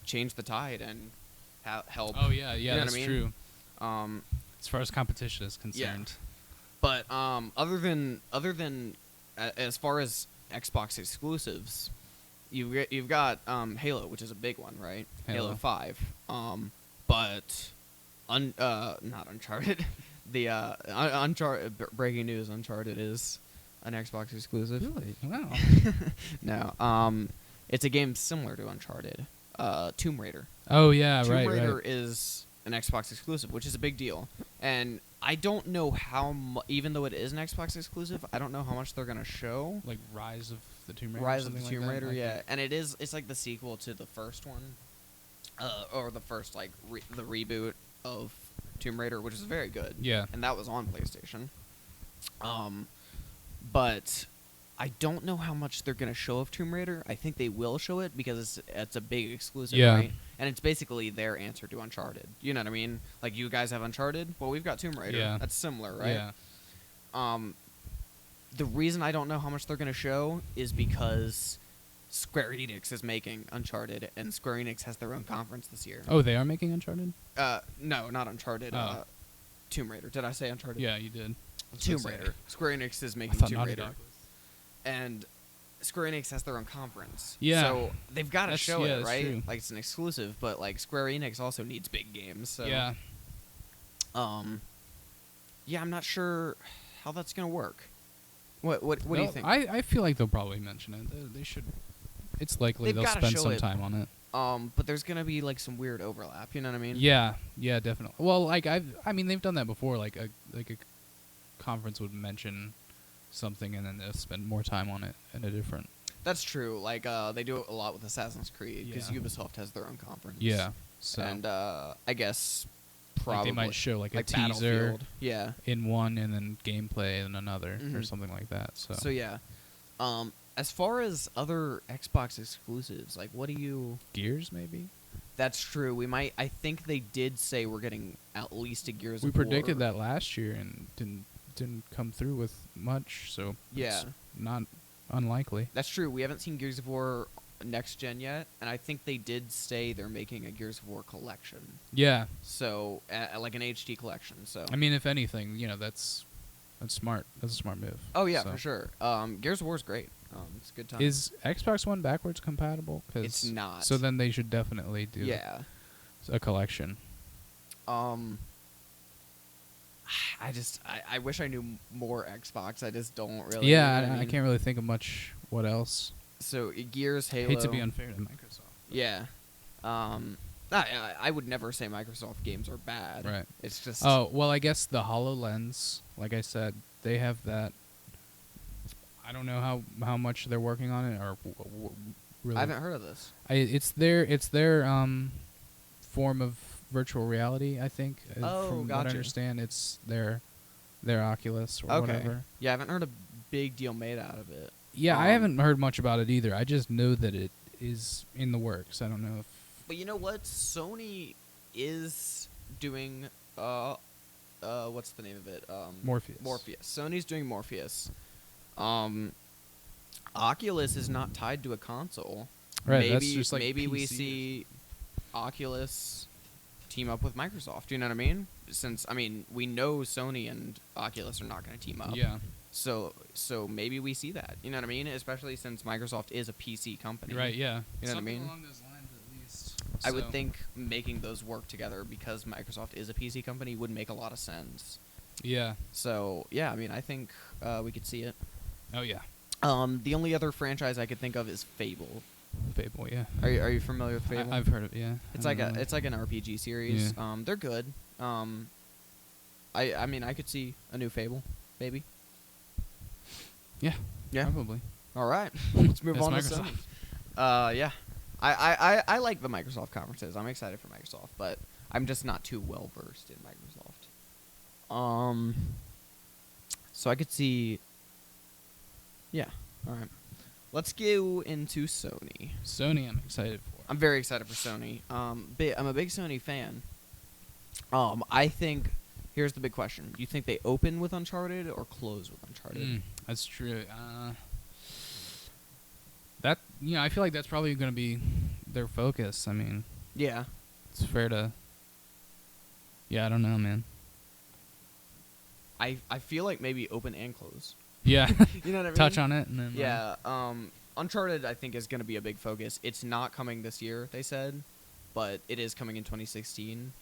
change the tide and help. Oh yeah, that's true. As far as competition is concerned. Yeah. But other than as far as Xbox exclusives, you've got Halo, which is a big one, right? Halo 5. But not Uncharted. The Uncharted breaking news: Uncharted is an Xbox exclusive. Really? Wow. No. It's a game similar to Uncharted. Tomb Raider. Oh yeah, Tomb right. Raider is an Xbox exclusive, which is a big deal. And I don't know how even though it is an Xbox exclusive, I don't know how much they're gonna show. Like Rise of the Tomb Raider. Rise of the like Tomb that, Raider, I yeah. think. And it's like the sequel to the first one, or the first the reboot of Tomb Raider, which is very good. Yeah. And that was on PlayStation. But I don't know how much they're gonna show of Tomb Raider. I think they will show it because it's a big exclusive, Yeah. right? And it's basically their answer to Uncharted. You know what I mean? Like, you guys have Uncharted? Well, we've got Tomb Raider. Yeah. That's similar, right? Yeah. the reason I don't know how much they're gonna show is because Square Enix is making Uncharted, and Square Enix has their own conference this year. Oh, they are making Uncharted? No, not Uncharted. Oh. Tomb Raider. Did I say Uncharted? Yeah, you did. Tomb Raider. Square Enix is I making thought Tomb Naughty Raider, Dog was. and Square Enix has their own conference. Yeah. So they've got to show it, that's right? true. Like it's an exclusive, but like Square Enix also needs big games. So Yeah. Yeah, I'm not sure how that's gonna work. What do you think? I feel like they'll probably mention it. They should. It's likely They've they'll gotta spend show some it. time on it. But there's gonna be like some weird overlap. You know what I mean? Yeah, definitely. Well, like I mean, they've done that before. Like a conference would mention something and then they'll spend more time on it in a different. That's true. Like they do it a lot with Assassin's Creed because Yeah. Ubisoft has their own conference. Yeah. So And I guess like probably they might show like a like teaser Battlefield. Yeah. in one and then gameplay in another or Mhm. something like that. So yeah. As far as other Xbox exclusives, like what do you? Gears maybe. That's true. We might. I think they did say we're getting at least a Gears. We of War. predicted that last year and didn't come through with much. So Yeah. it's not unlikely. That's true. We haven't seen Gears of War next gen yet, and I think they did say they're making a Gears of War collection. Yeah. So like an HD collection. So. I mean, if anything, that's smart. That's a smart move. Oh yeah, So. for sure. Gears of War is great. It's a good time. Is Xbox One backwards compatible? 'Cause It's not. So then they should definitely do Yeah. a collection. I wish I knew more Xbox. I just don't really. Yeah, you know what I mean? can't really think of much. What else? So Gears, Halo. Hate to be unfair to Microsoft. Yeah. I would never say Microsoft games are bad. Right. It's just. Oh, well, I guess the HoloLens, like I said, they have that. I don't know how much they're working on it or really. I haven't heard of this. It's their form of virtual reality, I think. Oh, from what gotcha. I understand, it's their Oculus or Okay. whatever. Yeah, I haven't heard a big deal made out of it. Yeah, I haven't heard much about it either. I just know that it is in the works. I don't know if. But you know what? Sony is doing. What's the name of it? Morpheus. Sony's doing Morpheus. Oculus is not tied to a console. Right, Maybe, that's just like maybe we PC. see Oculus team up with Microsoft. You know what I mean? Since we know Sony and Oculus are not going to team up. Yeah. So maybe we see that. You know what I mean? Especially since Microsoft is a PC company. Right. Yeah. You know what I Something mean? along those lines, at least. I would So- think making those work together because Microsoft is a PC company would make a lot of sense. Yeah. So yeah, I think we could see it. Oh yeah. The only other franchise I could think of is Fable. Fable. Yeah. Are you familiar with Fable? I've heard of it. Yeah. It's I like don't know. it's like an RPG series. Yeah. They're good. I could see a new Fable, maybe. Yeah. Yeah. Probably. All right. Let's move That's on to Microsoft. Sony. Yeah. I like the Microsoft conferences. I'm excited for Microsoft, but I'm just not too well versed in Microsoft. So I could see. Yeah. All right. Let's go into Sony. Sony, I'm excited for. I'm very excited for Sony. I'm a big Sony fan. I think here's the big question: do you think they open with Uncharted or close with Uncharted? That's true. That I feel like that's probably going to be their focus. I mean, Yeah. it's fair to. Yeah, I don't know, man. I feel like maybe open and close. Yeah. You know what I mean? Touch on it and then. Yeah. Uncharted, I think, is going to be a big focus. It's not coming this year, they said, but it is coming in 2016.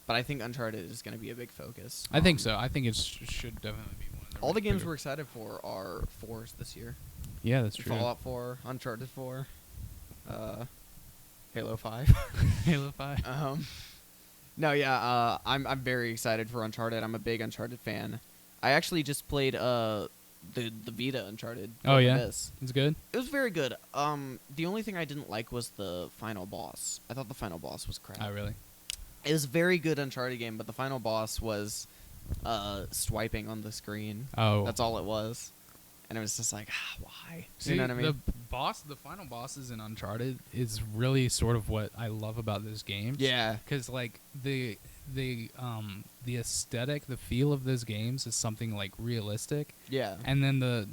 But I think Uncharted is going to be a big focus. I think so. I think it should definitely be one of the All the games bigger- we're excited for are 4s this year. Yeah, that's true. Fallout 4, Uncharted 4, Halo 5. Halo 5. No, yeah, I'm very excited for Uncharted. I'm a big Uncharted fan. I actually just played the Vita Uncharted. Oh yeah, This. it's good. It was very good. The only thing I didn't like was the final boss. I thought the final boss was crap. Oh really? It was a very good Uncharted game, but the final boss was swiping on the screen. Oh, That's all it was. And it was just like, why? See, you know what I mean? the final bosses in Uncharted is really sort of what I love about this game. Yeah. because like the aesthetic, the feel of those games is something like realistic, Yeah. and then the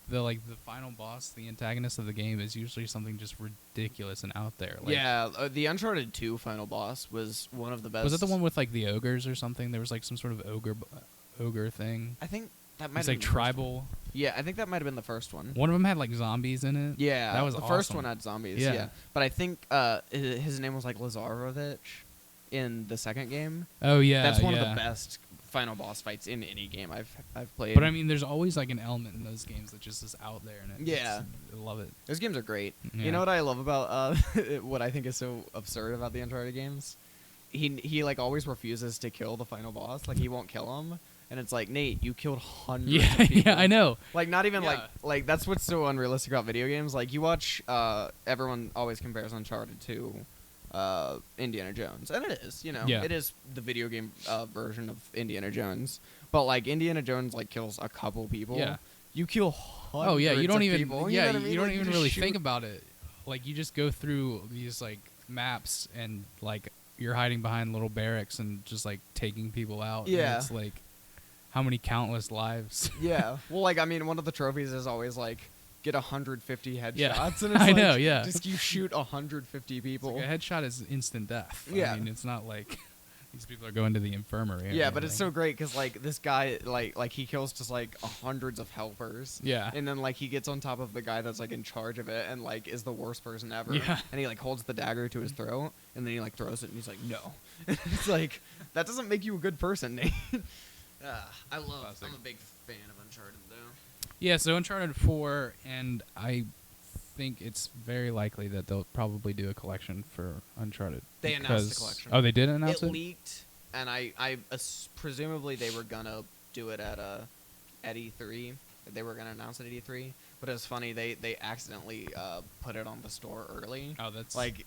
like the final boss, the antagonist of the game, is usually something just ridiculous and out there. Like, Yeah, the Uncharted 2 final boss was one of the best. was it the one with like the ogres or something? There was like some sort of ogre thing. I think that might It's have like been the first tribal. one. Yeah, I think that might have been the first one. One of them had like zombies in it. Yeah, that was the awesome. first one had zombies. Yeah. Yeah, but I think his name was like Lazarovich in the second game. Oh yeah, That's one yeah. of the best final boss fights in any game I've played. But I mean, there's always like an element in those games that just is out there, and Yeah. I love it. Those games are great. Yeah. You know what I love about what I think is so absurd about the Uncharted games? He like always refuses to kill the final boss. Like he won't kill him, and it's like, Nate, you killed hundreds Yeah, of people. yeah, I know. Like not even Yeah. like that's what's so unrealistic about video games. Like you watch everyone always compares Uncharted to Indiana Jones, and it is, you know, Yeah. it is the video game version of Indiana Jones. But like Indiana Jones like kills a couple people. Yeah. You kill hundreds Oh yeah, you don't of even. people. Yeah, know what I mean? you don't Like, even just really shoot- think about it. Like you just go through these like maps and like you're hiding behind little barracks and just like taking people out. and Yeah. it's like how many countless lives. Yeah. Well, like I mean, one of the trophies is always like get 150 headshots, Yeah. and it's I like, know, yeah. just you shoot 150 It's people. like a headshot is instant death. Yeah. I mean, it's not like these people are going to the infirmary. or Yeah, but it's so anything. great because like this guy like he kills just like hundreds of helpers. Yeah. And then like he gets on top of the guy that's like in charge of it and like is the worst person ever. Yeah. And he like holds the dagger to his throat and then he like throws it and he's like no. It's like that doesn't make you a good person, Nate. I love. Classic. I'm a big fan of Uncharted though. Yeah, so Uncharted 4, and I think it's very likely that they'll probably do a collection for Uncharted. They announced the because- collection. Oh, they did announce It it? leaked, and presumably they were gonna do it at E3. They were gonna announce it at E3, but it was funny. They accidentally put it on the store early. Oh, that's... Like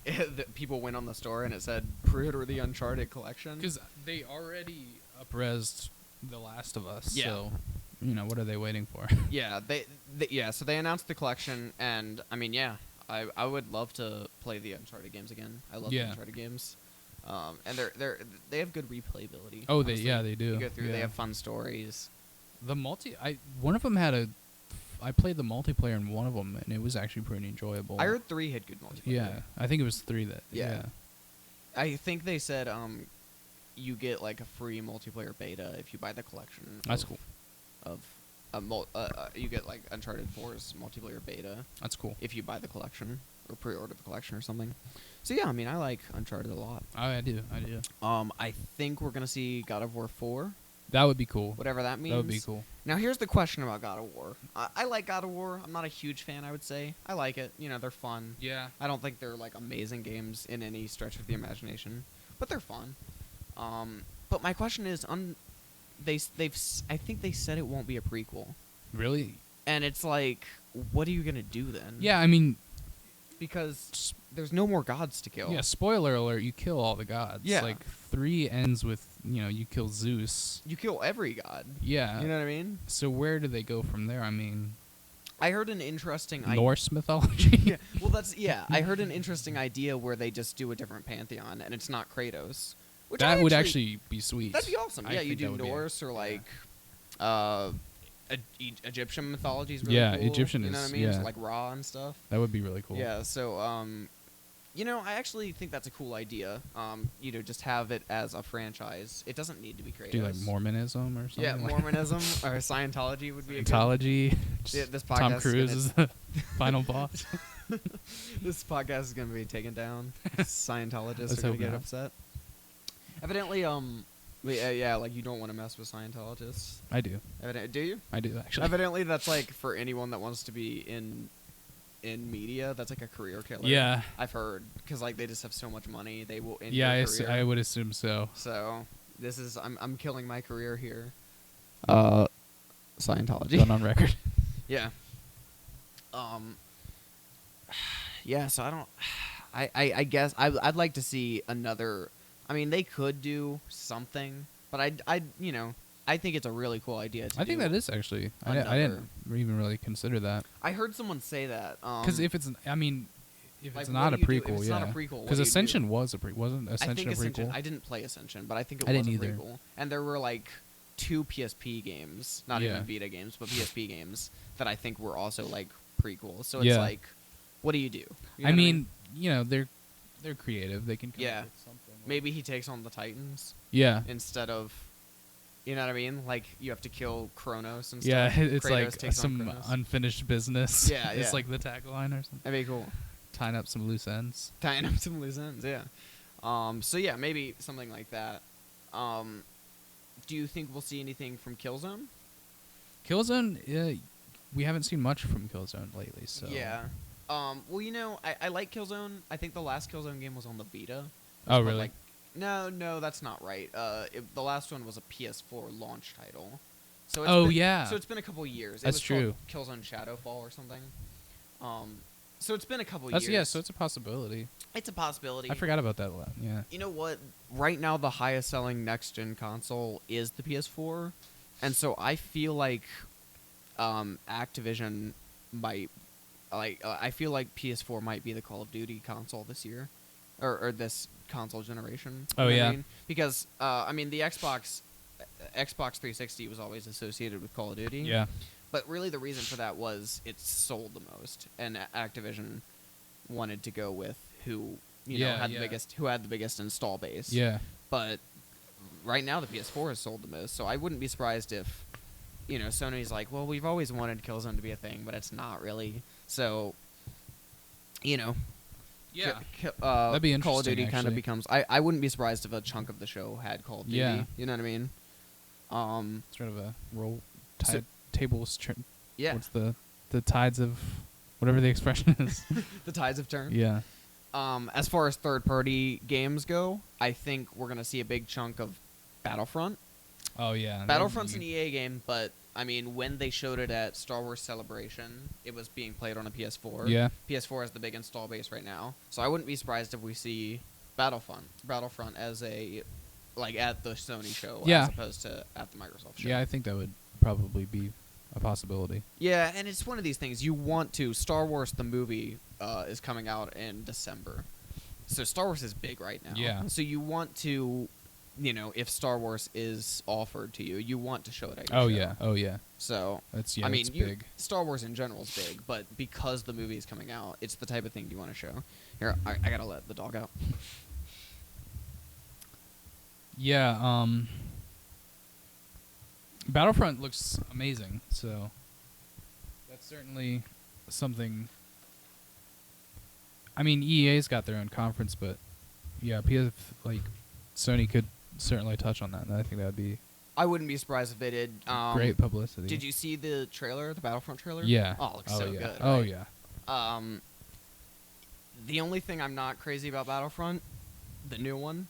people went on the store and it said pre-order the Uncharted collection. Because they already up-resed The Last of Us, Yeah. so, you know, what are they waiting for? Yeah, so they announced the collection, and I mean, yeah, I would love to play the Uncharted games again. I love the Yeah. Uncharted games, and they have good replayability. Oh, honestly. they do. You go through, yeah. they have fun stories. The one of them had I played the multiplayer in one of them, and it was actually pretty enjoyable. I heard 3 had good multiplayer. Yeah, I think it was 3 that... Yeah. I think they said you get like a free multiplayer beta if you buy the collection. That's cool. You get like Uncharted 4's multiplayer beta That's cool. if you buy the collection or pre-order the collection or something. So yeah, I mean, I like Uncharted a lot. I do. I think we're gonna see God of War 4, That would be cool. whatever that means. That would be cool. Now here's the question about God of War. I like God of War. I'm not a huge fan, I would say. I like it. You know, they're fun. Yeah. I don't think they're like amazing games in any stretch of the imagination, but they're fun. But my question is, I think they said it won't be a prequel, Really? and it's like, what are you gonna do then? Yeah, I mean, because there's no more gods to kill. yeah, spoiler alert, you kill all the gods. Yeah. Like, 3 ends with, you kill Zeus. You kill every god. Yeah. You know what I mean? So where do they go from there? I mean, I heard an interesting Norse mythology? Yeah, well, I heard an interesting idea where they just do a different pantheon, and it's not Kratos. Which That would actually be sweet. That'd be awesome. I Yeah, you think that do would be Norse or yeah. like, Egyptian mythology is really Yeah, cool. Egyptian You know is- what I mean? So yeah. like Ra and stuff. That would be really cool. Yeah. So, I actually think that's a cool idea. Just have it as a franchise. It doesn't need to be Kratos. Do like Mormonism or something? Yeah, like Mormonism or Scientology would be a good. Scientology. Yeah, this Tom podcast Cruise is is the final boss. This podcast is gonna be taken down. Scientologists Let's are gonna hope get not. upset. Evidently, yeah, like you don't want to mess with Scientologists. I do. Do you? I do, actually. Evidently, that's like for anyone that wants to be in media. That's like a career killer. Yeah. I've heard because like they just have so much money, they will end Yeah, their I career. would assume so. So this is I'm killing my career here. Scientology. Done on record. Yeah. Yeah. So I don't. I guess I'd like to see another. I mean, they could do something, but I think it's a really cool idea. I think that is actually. I another- didn't even really consider that. I heard someone say that. Because if it's, I mean, If Like, it's what not do a you do if prequel, it's yeah. not a prequel, what Because do you do? Ascension was a wasn't I Ascension think a Ascension. prequel? I didn't play Ascension, but I think it I was didn't a either. prequel. And there were like 2 PSP games, not Yeah. even Vita games, but PSP games that I think were also like prequels. So it's Yeah. like, what do you do? You know I what mean, they're creative. They can come Yeah. up with something. maybe he takes on the Titans Yeah. instead of, you know what I mean? Like you have to kill Kronos and Yeah, stuff. it's Kratos like takes on some Kronos. unfinished business. Yeah, It's yeah. like the tagline or something. That'd be cool. Tying up some loose ends. Tying up some loose ends, yeah. So yeah, maybe something like that. Do you think we'll see anything from Killzone? Killzone, we haven't seen much from Killzone lately, so. Yeah. Well, you know, I like Killzone. I think the last Killzone game was on the Vita. Oh, But, really? Like, no, that's not right. The last one was a PS4 launch title. So it's Oh, been, yeah. So it's been a couple years. That's it was true. Called Killzone Shadowfall or something. So it's been a couple That's years. yeah, so it's a possibility. It's a possibility. I forgot about that one. Yeah. You know what? Right now, the highest selling next gen console is the PS4, and so I feel like Activision might I feel like PS4 might be the Call of Duty console this year, or this console generation. Oh, You know what I yeah. mean? Because I mean the Xbox 360 was always associated with Call of Duty. Yeah. But really, the reason for that was it sold the most, and Activision wanted to go with who had the biggest install base. Yeah. But right now, the PS4 has sold the most, so I wouldn't be surprised if Sony's like, well, we've always wanted Killzone to be a thing, but it's not really. So, Yeah. That'd be Call of Duty interesting, kind of actually. becomes. I wouldn't be surprised if a chunk of the show had Call of Duty. Yeah. You know what I mean? Sort of a roll So- tables. Yeah. What's the tides of whatever the expression is? The tides have turned. Yeah. As far as third-party games go, I think we're gonna see a big chunk of Battlefront. Oh yeah. Battlefront's an EA game, but I mean, when they showed it at Star Wars Celebration, it was being played on a PS4. Yeah. PS4 has the big install base right now, so I wouldn't be surprised if we see Battlefront as a at the Sony show Yeah. as opposed to at the Microsoft show. Yeah, I think that would probably be a possibility. Yeah, and it's one of these things you want to. Star Wars the movie is coming out in December, so Star Wars is big right now. Yeah. So you want to, if Star Wars is offered to you, you want to show it at your Oh show. yeah. Oh yeah. So That's I mean, it's big. Star Wars in general is big, but because the movie is coming out, it's the type of thing you want to show. Here, I gotta let the dog out. Yeah. Battlefront looks amazing, so that's certainly something. I mean, EA's got their own conference, but yeah, Sony could certainly touch on that, and I think that would be I wouldn't be surprised if they did. great publicity. Did you see the trailer, the Battlefront trailer? Yeah. Oh, it looks oh so yeah. good. Oh right? yeah. The only thing I'm not crazy about Battlefront, the new one,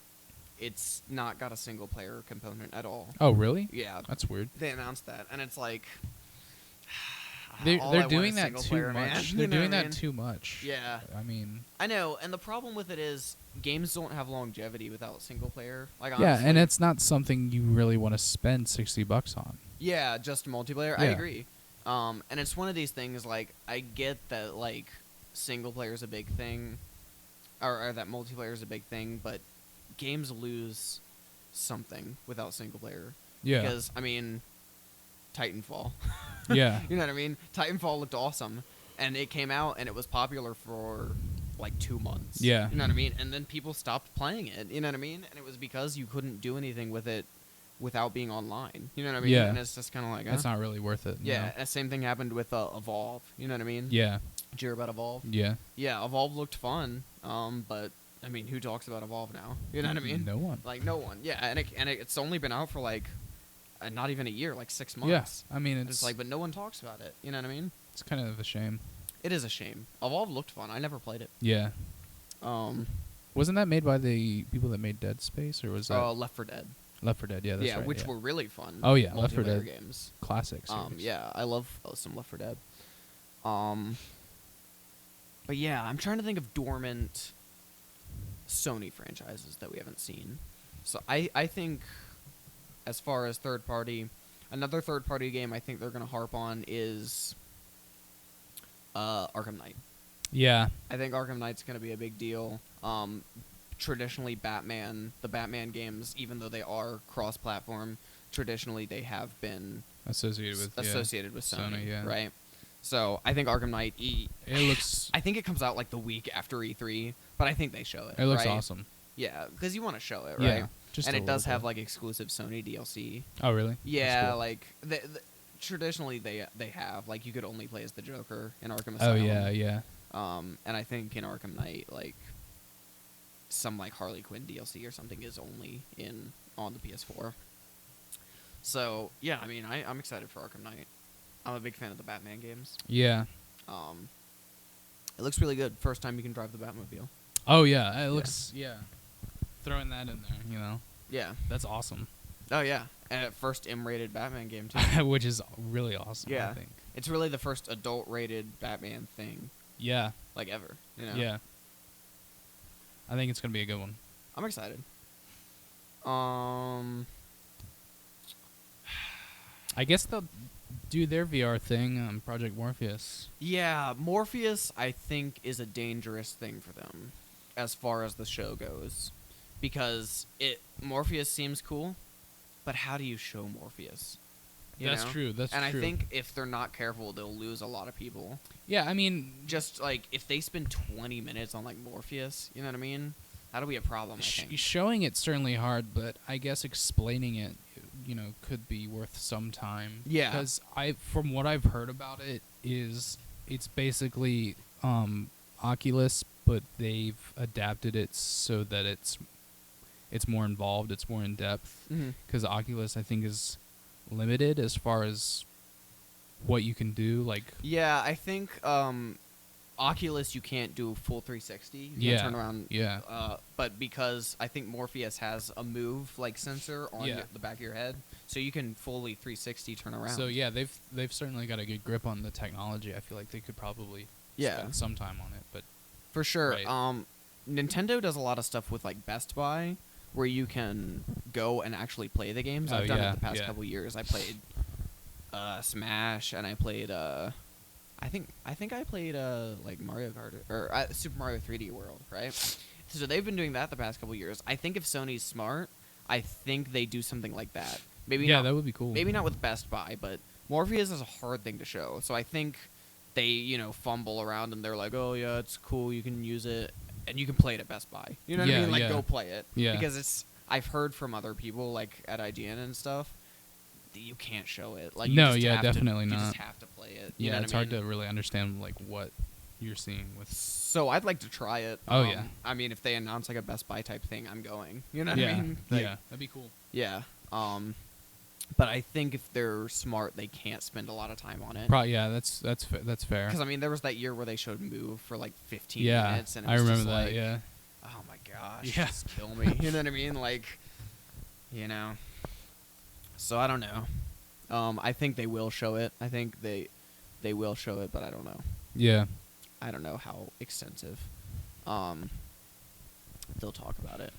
it's not got a single player component at all. Oh really? Yeah, That's weird. they announced that, and it's like all I They're want doing is that single too player, much. man. They're You know doing what I that mean? too much. Yeah, I mean. I know, and the problem with it is games don't have longevity without single player. Like Yeah, honestly. and it's not something you really want to spend $60 on. Yeah, just multiplayer. I Yeah. agree. And it's one of these things, like, I get that, like, single player is a big thing, or that multiplayer is a big thing, but games lose something without single player. Yeah. Because, I mean, Titanfall. Yeah. You know what I mean? Titanfall looked awesome, and it came out, and it was popular for, like, 2 months. Yeah. You know what I mean? And then people stopped playing it, you know what I mean? And it was because you couldn't do anything with it without being online. You know what I mean? Yeah. And it's just kind of like, That's not really worth it. yeah, No. and same thing happened with Evolve. You know what I mean? Yeah. Did you hear about Evolve? Yeah. Yeah, Evolve looked fun. But I mean, who talks about Evolve now? You know what I mean? No one. Like no one. Yeah, and it's only been out for like not even a year, like 6 months. Yeah. I mean, And it's it's like, but no one talks about it. You know what I mean? it's kind of a shame. It is a shame. Evolve looked fun. I never played it. Yeah. Um, Wasn't that made by the people that made Dead Space, or was that Left 4 Dead. Left 4 Dead? Yeah, that's yeah, right. which were really fun. Oh, yeah, Left 4 multiplayer Dead. games. classic series. Yeah, I love some Left 4 Dead. But yeah, I'm trying to think of dormant Sony franchises that we haven't seen. So I think, as far as third party, another third party game I think they're gonna harp on is Arkham Knight. Yeah. I think Arkham Knight's going to be a big deal. Traditionally, the Batman games, even though they are cross-platform, traditionally they have been Associated with Sony, yeah. right? So I think Arkham Knight, It looks. I think it comes out like the week after E3, but I think they show it. It looks right? awesome. Yeah, because you want to show it, Yeah, right? just and a it does little have bit. like exclusive Sony DLC. Oh really? Yeah, That's cool. like traditionally they have like you could only play as the Joker in Arkham Oh Asylum. yeah. And I think in Arkham Knight like some like Harley Quinn DLC or something is only on the PS4. So yeah, I mean I'm excited for Arkham Knight. I'm a big fan of the Batman games. Yeah. It looks really good. First time you can drive the Batmobile. Oh yeah, it looks Throwing that in there, you know. Yeah. That's awesome. Oh yeah, and first M-rated Batman game too. Which is really awesome. Yeah. I think. It's really the first adult-rated Batman thing Yeah. like ever. You know? Yeah. I think it's gonna be a good one. I'm excited. I guess they'll do their VR thing on Project Morpheus. Yeah, Morpheus I think is a dangerous thing for them as far as the show goes. Because Morpheus seems cool, but how do you show Morpheus? You That's know? true. That's and true. I think if they're not careful, they'll lose a lot of people. Yeah, I mean, Just like if they spend 20 minutes on like Morpheus, you know what I mean? That'll be a problem, I think. showing it's certainly hard, but I guess explaining it, you know, could be worth some time. Yeah. Because from what I've heard about it, it's basically Oculus, but they've adapted it so that it's more involved, it's more in depth. Because Oculus, I think, is limited as far as what you can do. Like, Yeah, I think Oculus you can't do full 360. You can't Yeah, turn around. yeah. But because I think Morpheus has a move like sensor on Yeah. the back of your head, so you can fully 360 turn around. So yeah, they've certainly got a good grip on the technology. I feel like they could probably spend some time on it, but for sure. Right. Nintendo does a lot of stuff with like Best Buy, where you can go and actually play the games. Oh, I've done yeah, it the past yeah. couple years. I played Smash, and I played I think I played like Mario Kart or Super Mario 3D World, right? So they've been doing that the past couple years. I think if Sony's smart, I think they do something like that. Maybe yeah, not, that would be cool. maybe not with Best Buy, but Morpheus is a hard thing to show. So I think they fumble around and they're like, oh yeah, it's cool, you can use it and you can play it at Best Buy. You know what I Yeah, mean? Like yeah. go play it. Yeah. Because I've heard from other people like at IGN and stuff, that you can't show it. Like No, you just yeah, have definitely to, You not. just have to play it. You Yeah, know what it's I hard mean? to really understand like what you're seeing with. So I'd like to try it. Oh, yeah. I mean, if they announce like a Best Buy type thing, I'm going. You know what Yeah, I mean? Like, yeah, that'd be cool. Yeah. But I think if they're smart, they can't spend a lot of time on it. Yeah, that's fair. Because I mean, there was that year where they showed Move for like 15 Yeah, minutes, and it I was remember just that. like, Yeah, oh my gosh, Yeah. just kill me. You know what I mean? Like, So I don't know. I think they will show it. I think they will show it, but I don't know. yeah. I don't know how extensive. They'll talk about it.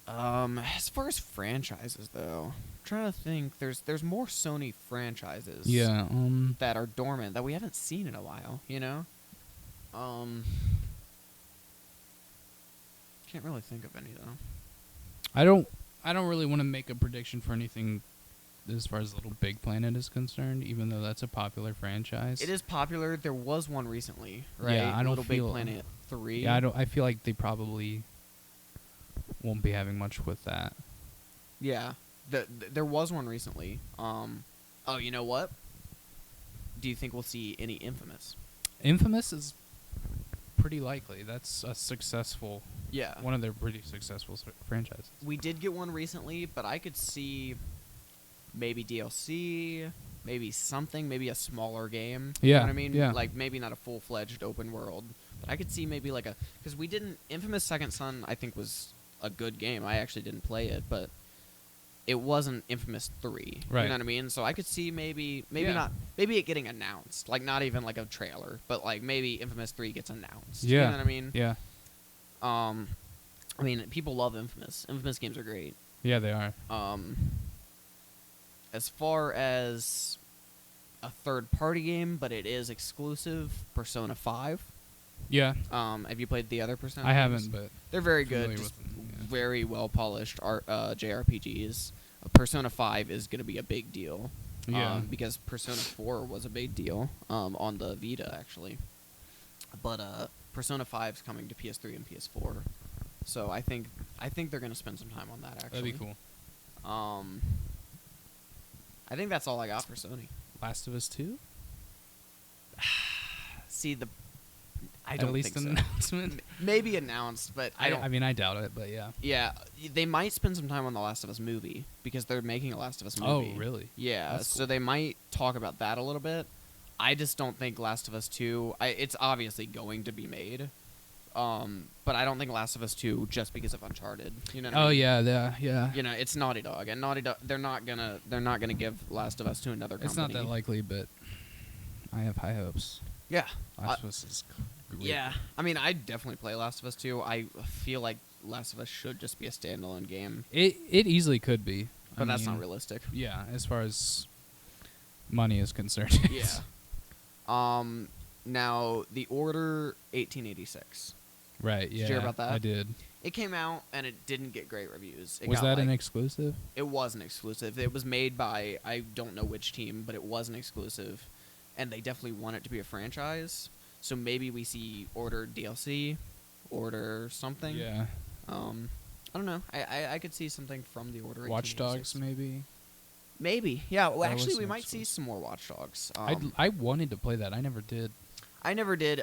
As far as franchises, though, I'm trying to think. There's more Sony franchises. Yeah. That are dormant that we haven't seen in a while. You know. Can't really think of any though. I don't really want to make a prediction for anything as far as Little Big Planet is concerned, even though that's a popular franchise. It is popular. There was one recently, right? Yeah, I don't Little feel- Big Planet 3. Yeah, I feel like they probably won't be having much with that. Yeah. There was one recently. Oh, you know what? Do you think we'll see any Infamous? Infamous is pretty likely. That's a successful, Yeah. one of their pretty successful franchises. We did get one recently, but I could see maybe DLC, maybe something, maybe a smaller game. You Yeah, know what I mean? yeah. Like maybe not a full-fledged open world. But I could see maybe like because we didn't, Infamous Second Son I think was a good game. I actually didn't play it, but it wasn't Infamous 3. Right. You know what I mean? So I could see maybe Yeah. not, maybe it getting announced. Like not even like a trailer, but like maybe Infamous 3 gets announced. Yeah. You know what I mean? Yeah. I mean, people love Infamous. Infamous games are great. Yeah, they are. As far as a third-party game, but it is exclusive, Persona 5. Yeah. Have you played the other Persona? I games? haven't, but They're very good. familiar Just with them, yeah. very well polished JRPGs. Persona 5 is going to be a big deal. Yeah. Because Persona 4 was a big deal on the Vita, actually. But Persona 5 is coming to PS3 and PS4. So I think they're going to spend some time on that, actually. That'd be cool. I think that's all I got for Sony. Last of Us 2? See, I don't At least think an so. announcement. Maybe announced, but I don't. I mean, I doubt it, but yeah. Yeah, they might spend some time on the Last of Us movie because they're making a Last of Us movie. Oh, really? Yeah, That's so cool. they might talk about that a little bit. I just don't think Last of Us 2. It's obviously going to be made, but I don't think Last of Us 2 just because of Uncharted. You know? What I mean? Yeah. You know, it's Naughty Dog, and Naughty Dog. They're not gonna give Last of Us to another company. It's not that likely, but I have high hopes. Yeah. Last of Us is great. Yeah, I mean, I'd definitely play Last of Us 2. I feel like Last of Us should just be a standalone game, It easily could be, but that's not mean, realistic. Yeah, as far as money is concerned. Yeah. Now the Order 1886. Right. Yeah. Did you hear about that? I did. It came out and it didn't get great reviews. It Was got, that like, an exclusive? It was an exclusive. It was made by I don't know which team, but it was an exclusive, and they definitely want it to be a franchise. So maybe we see Order DLC, Order something. Yeah. I don't know. I could see something from the Order. Watch 1886. Dogs, maybe. Maybe. Yeah. Well, That actually, was we an might see exclusive. some more Watch Dogs. I wanted to play that. I never did. I never did.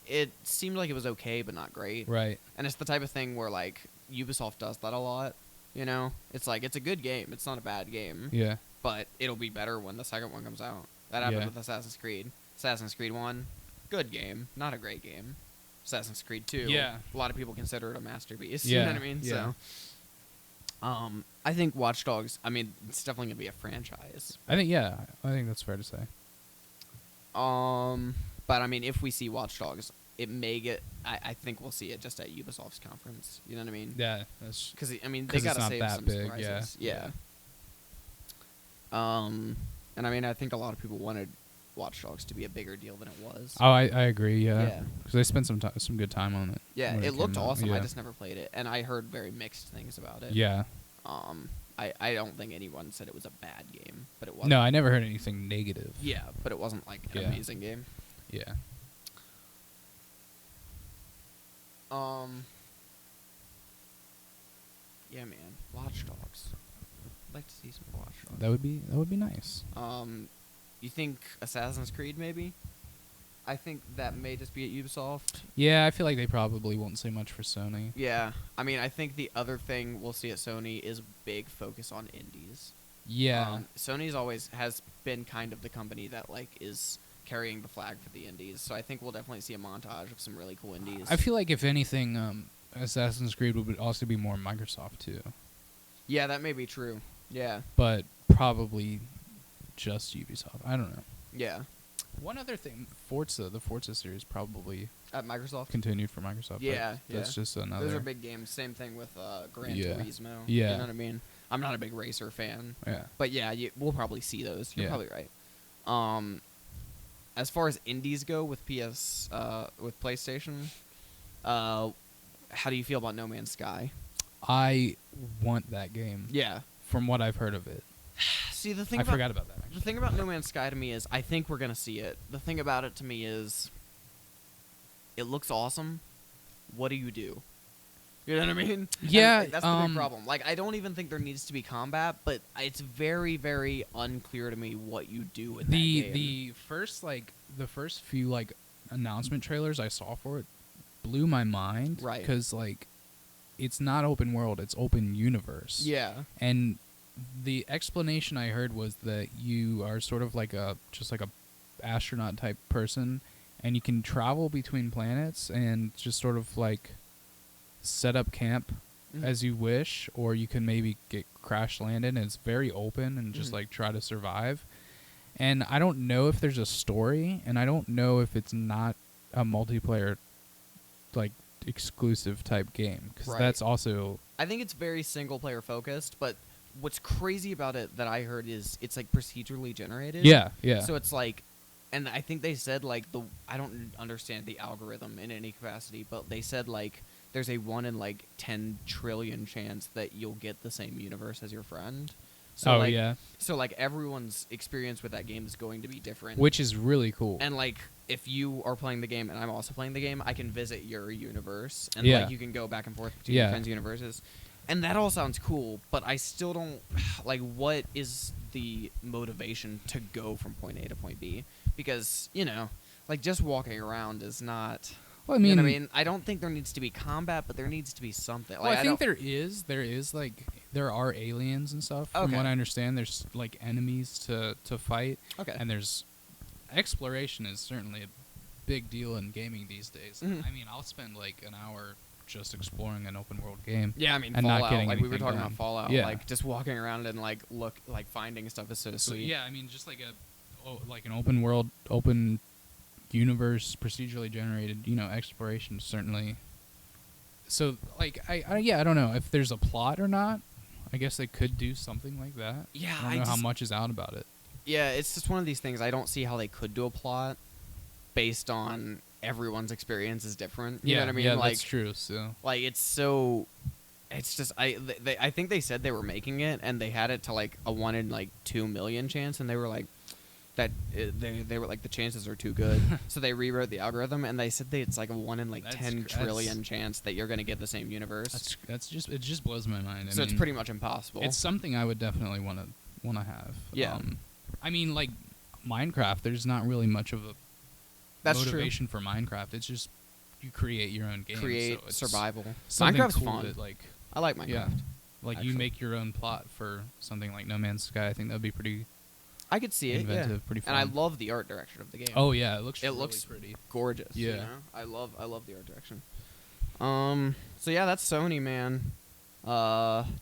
It seemed like it was okay, but not great. Right. And it's the type of thing where like Ubisoft does that a lot. You know, it's like it's a good game. It's not a bad game. Yeah. But it'll be better when the second one comes out. That happened Yeah. with Assassin's Creed. Assassin's Creed 1, good game, not a great game. Assassin's Creed 2, Yeah. a lot of people consider it a masterpiece. Yeah, You know what I mean? yeah. So, I think Watch Dogs. I mean, it's definitely gonna be a franchise. I think that's fair to say. But I mean, if we see Watch Dogs, it may get. I think we'll see it just at Ubisoft's conference. You know what I mean? Yeah, that's Because I mean, they 'Cause it's gotta not save that some big, surprises. yeah. And I mean, I think a lot of people wanted Watch Dogs to be a bigger deal than it was. Oh, I agree. Yeah. Yeah. Because they spent some good time on it. Yeah, when it looked came out. awesome. Yeah. I just never played it, and I heard very mixed things about it. Yeah. I don't think anyone said it was a bad game, but it wasn't. No, I never heard anything negative. Yeah, but it wasn't like an Yeah. amazing game. Yeah. Yeah, man, Watch Dogs. I'd like to see some Watch Dogs. That would be nice. You think Assassin's Creed maybe? I think that may just be at Ubisoft. Yeah, I feel like they probably won't say much for Sony. Yeah, I mean, I think the other thing we'll see at Sony is big focus on indies. Yeah. Sony's always has been kind of the company that like is carrying the flag for the indies. So I think we'll definitely see a montage of some really cool indies. I feel like if anything, Assassin's Creed would also be more Microsoft too, Yeah, that may be true. Yeah. but probably just Ubisoft. I don't know. Yeah. One other thing, the Forza series probably At Microsoft. continued for Microsoft. but Yeah, that's yeah. just another. Those are big games. Same thing with Gran Yeah. Turismo. Yeah. You know what I mean? I'm not a big racer fan. Yeah. But yeah, we'll probably see those. You're Yeah. probably right. As far as indies go with with PlayStation, how do you feel about No Man's Sky? I want that game. Yeah. From what I've heard of it, See, the thing I about forgot about that. Actually. the thing about No Man's Sky to me is I think we're gonna see it. The thing about it to me is it looks awesome. What do? You know what I mean? Yeah, And that's the big problem. Like, I don't even think there needs to be combat, but it's very, very unclear to me what you do in that game. The first few announcement trailers I saw for it blew my mind. Right. Because it's not open world; it's open universe. Yeah. And the explanation I heard was that you are sort of just like a astronaut type person, and you can travel between planets and just sort of set up camp Mhm. as you wish, or you can maybe get crash landed, and it's very open and just Mhm. try to survive. And I don't know if there's a story, and I don't know if it's not a multiplayer exclusive type game, because Right. that's also I think it's very single player focused, but what's crazy about it that I heard is it's procedurally generated. yeah. So it's and I think they said like I don't understand the algorithm in any capacity, but they said like there's a 1 in like 10 trillion chance that you'll get the same universe as your friend. So like, yeah. So like everyone's experience with that game is going to be different, Which is really cool. and like if you are playing the game and I'm also playing the game, I can visit your universe, and Yeah. like you can go back and forth between your friends' universes, and that all sounds cool. But I still don't like what is the motivation to go from point A to point B, because like just walking around is not. Well, I mean, you know what I mean, I don't think there needs to be combat, but there needs to be something. Like, well, I think there is like there are aliens and stuff. From Okay. what I understand, there's like enemies to fight. Okay. And there's exploration is certainly a big deal in gaming these days. Mhm. I mean, I'll spend like an hour just exploring an open world game. Yeah, I mean, and Fallout. not getting Like we were anything talking done. about Fallout. Yeah. Like just walking around and like finding stuff is so So sweet. yeah, I mean, just like like an open world, open universe, procedurally generated, exploration certainly. So like I don't know if there's a plot or not. I guess they could do something like that. Yeah, I don't know how much is out about it. Yeah, it's just one of these things. I don't see how they could do a plot based on everyone's experience is different. You know what I mean? Yeah, Like, that's true. So like it's just I think they said they were making it and they had it to like a 1 in like 2 million chance, and they were like they were like the chances are too good, so they rewrote the algorithm and they said that it's like a 1 in like 10 trillion chance that you're gonna get the same universe. that's just it just blows my mind. So I it's mean, pretty much impossible. It's something I would definitely want to have. Yeah. I mean, like Minecraft. There's not really much of a That's motivation for Minecraft. It's just you create your own game. Create so it's survival. something Minecraft's cool fun. that, like, I like Minecraft. yeah, like you actually. make your own plot for something like No Man's Sky. I think that'd be pretty I could see it. inventive, Yeah. pretty fun. And I love the art direction of the game. Oh yeah, it looks pretty pretty. gorgeous. you Yeah. know? I love the art direction. So yeah, that's Sony, man.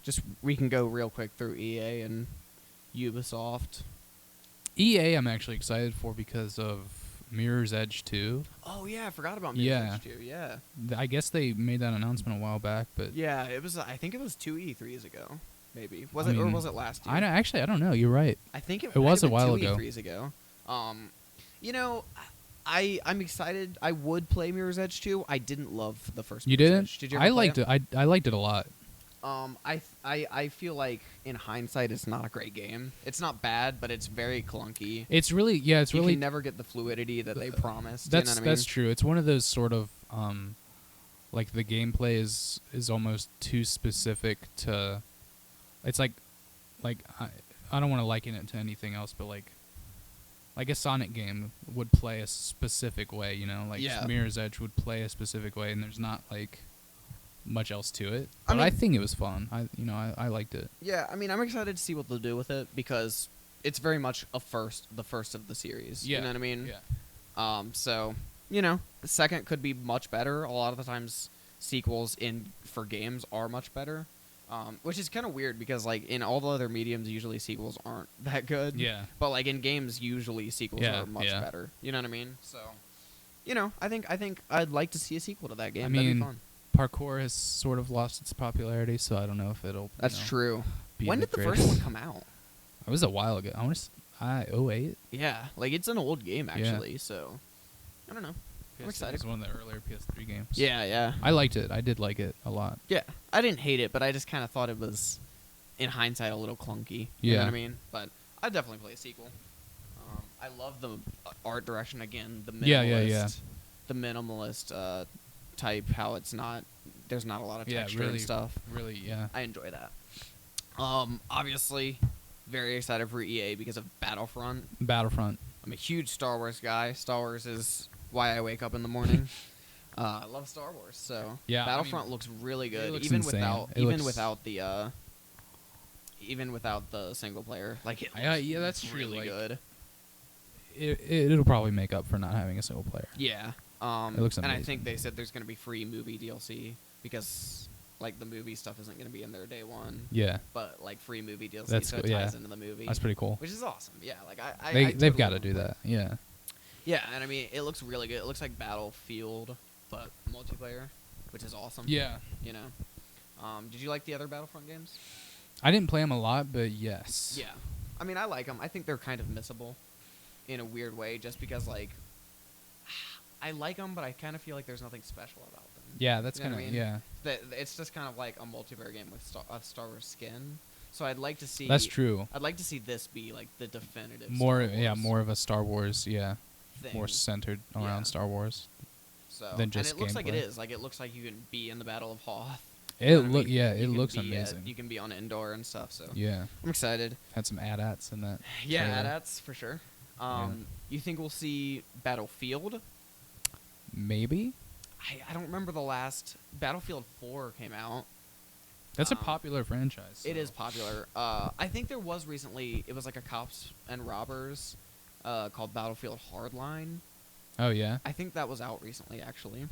Just we can go real quick through EA and Ubisoft. EA, I'm actually excited for because of Mirror's Edge 2. Oh yeah, I forgot about Yeah. Mirror's Edge 2. Yeah. I guess they made that announcement a while back, but Yeah, it was. I think it was 2 E3s ago. Maybe I or mean, was it last year? I don't know. You're right. I think it It was might a have while been 2 ago. E3s ago. I'm excited. I would play Mirror's Edge 2. I didn't love the first. You Mirror's didn't? Edge. Did you ever I play liked it. I liked it a lot. I feel like in hindsight it's not a great game. It's not bad, but it's very clunky. It's really You really can never get the fluidity that they promised. that's you know what I mean? that's true. It's one of those sort of like the gameplay is almost too specific to. It's like I don't want to liken it to anything else, but like a Sonic game would play a specific way, like Yeah. Mirror's Edge would play a specific way, and there's not like much else to it. I But I mean- think it was fun. I liked it. Yeah, I mean, I'm excited to see what they'll do with it because it's very much the first of the series. Yeah. You know what I mean? Yeah. So the second could be much better. A lot of the times, sequels for games are much better. Which is kind of weird because like in all the other mediums, usually sequels aren't that good. Yeah. But like in games, usually sequels Yeah, are much yeah. better. You know what I mean? So, I think I'd like to see a sequel to that game. I That'd mean, be fun. Parkour has sort of lost its popularity, so I don't know if it'll. That's true. be When the did the greatest. first one come out? It was a while ago. I want to. 08. Yeah, like it's an old game actually. So, I don't know. I'm excited. It was one of the earlier PS3 games. Yeah. I liked it. I did like it a lot. Yeah, I didn't hate it, but I just kind of thought it was, in hindsight, a little clunky. You know Yeah. what I mean? But I'd definitely play a sequel. I love the art direction again. The minimalist, Yeah. The minimalist type. How it's not. There's not a lot of Yeah, texture really, and stuff. really, yeah. I enjoy that. Obviously, very excited for EA because of Battlefront. Battlefront. I'm a huge Star Wars guy. Star Wars is why I wake up in the morning. I love Star Wars, so Yeah, I Battlefront mean, looks really good, looks even insane. without the single player. Like it looks Yeah, that's true, really like- good. It'll probably make up for not having a single player. Yeah, It looks and I amazing. think they said there's going to be free movie DLC because like the movie stuff isn't going to be in there day one, Yeah, but like free movie DLC, That's so it cool, yeah. ties into the movie, that's pretty cool. which is awesome. Yeah, like I They've totally got to wanna do play. that. Yeah. Yeah, and I mean it looks really good. It looks like Battlefield, but multiplayer, which is awesome. Yeah. You know, did you like the other Battlefront games? I didn't play them a lot, but yes. Yeah, I mean I like them. I think they're kind of missable in a weird way, just because like I like them, but I kind of feel like there's nothing special about them. Yeah, that's You know kind of what I mean? yeah. It's just kind of like a multiplayer game with Star Wars skin. So I'd like to see. That's true. I'd like to see this be like the definitive. More Star Wars more of a Star Wars, yeah, thing. more centered around Yeah. Star Wars. So than just and it looks like it gameplay. is. Like it looks like you can be in the Battle of Hoth. It You know what I look mean? yeah, You it can looks be amazing. you can be on Endor and stuff. So Yeah, I'm excited. had some AT-ATs in that. Yeah, trailer. that's for sure. You think we'll see Battlefield? Maybe I don't remember the last Battlefield 4 came out. that's a popular franchise. It so- is popular. I think there was recently. It was like a cops and robbers called Battlefield Hardline. Oh yeah. I think that was out recently, actually.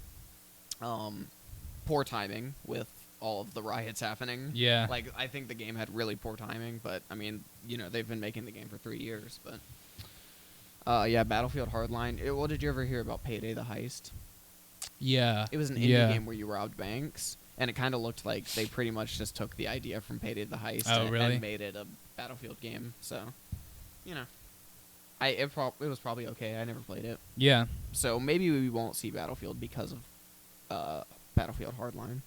Poor timing with all of the riots happening. Yeah. Like I think the game had really poor timing, but I mean, they've been making the game for 3 years, but yeah, Battlefield Hardline. What did you ever hear about Payday the Heist? Yeah. It was an indie game where you robbed banks, and it kind of looked like they pretty much just took the idea from Payday the Heist really? and made it a Battlefield game. So, it was probably okay. I never played it, Yeah. so maybe we won't see Battlefield because of Battlefield Hardline.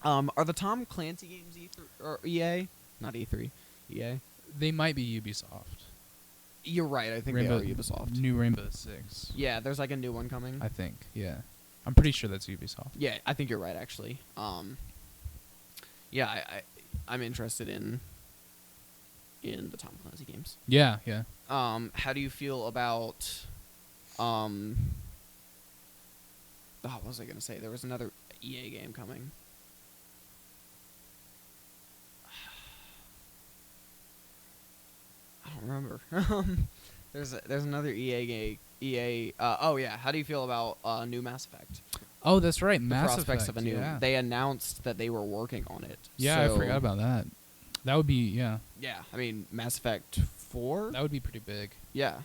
Are the Tom Clancy games E3 or EA? Not E3, EA. They might be Ubisoft. You're right. I think Rainbow, they are Ubisoft. New Rainbow Six. Yeah, there's like a new one coming. I think. Yeah. I'm pretty sure that's Ubisoft. Yeah, I think you're right, actually. Yeah, I'm interested in the Tom Clancy games. Yeah. Yeah. How do you feel about what was I gonna say? There was another EA game coming. I don't remember. There's another EA game. Oh yeah. How do you feel about new Mass Effect? Oh, that's right. The Mass prospects Effect. of a new. Yeah. They announced that they were working on it. Yeah, so, I forgot about that. That would be yeah. Yeah, I mean Mass Effect 4. That would be pretty big. Yeah,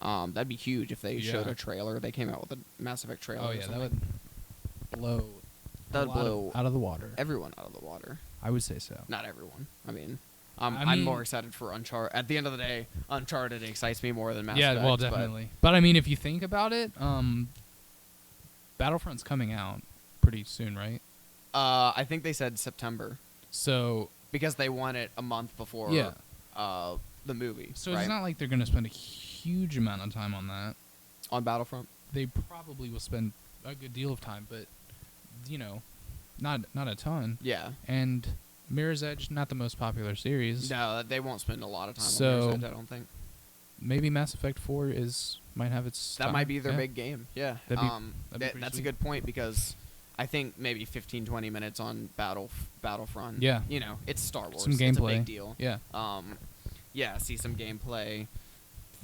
that'd be huge if they showed Yeah. a trailer. They came out with a Mass Effect trailer. Oh or yeah, that something. would blow. That'd blow out of the water. everyone out of the water. I would say so. Not everyone. I mean, I I'm mean- more excited for Uncharted. At the end of the day, Uncharted excites me more than Mass Yeah, Effect. well, but- definitely. But I mean, if you think about it, Battlefront's coming out pretty soon, right? I think they said September So because they want it a month before. Yeah. The movie. So right? it's not like they're going to spend a huge amount of time on that. on Battlefront. They probably will spend a good deal of time, but not a ton. Yeah. And Mirror's Edge, not the most popular series. No, they won't spend a lot of time So- on Mirror's Edge, I don't think. Maybe Mass Effect 4 might have its. That time. might be their Yeah. big game. Yeah. That'd be pretty That's a sweet. good point because I think maybe 15, 20 minutes on Battlefront. Yeah. It's Star Wars. Some It's a gameplay. big deal. Yeah. Yeah, see some gameplay.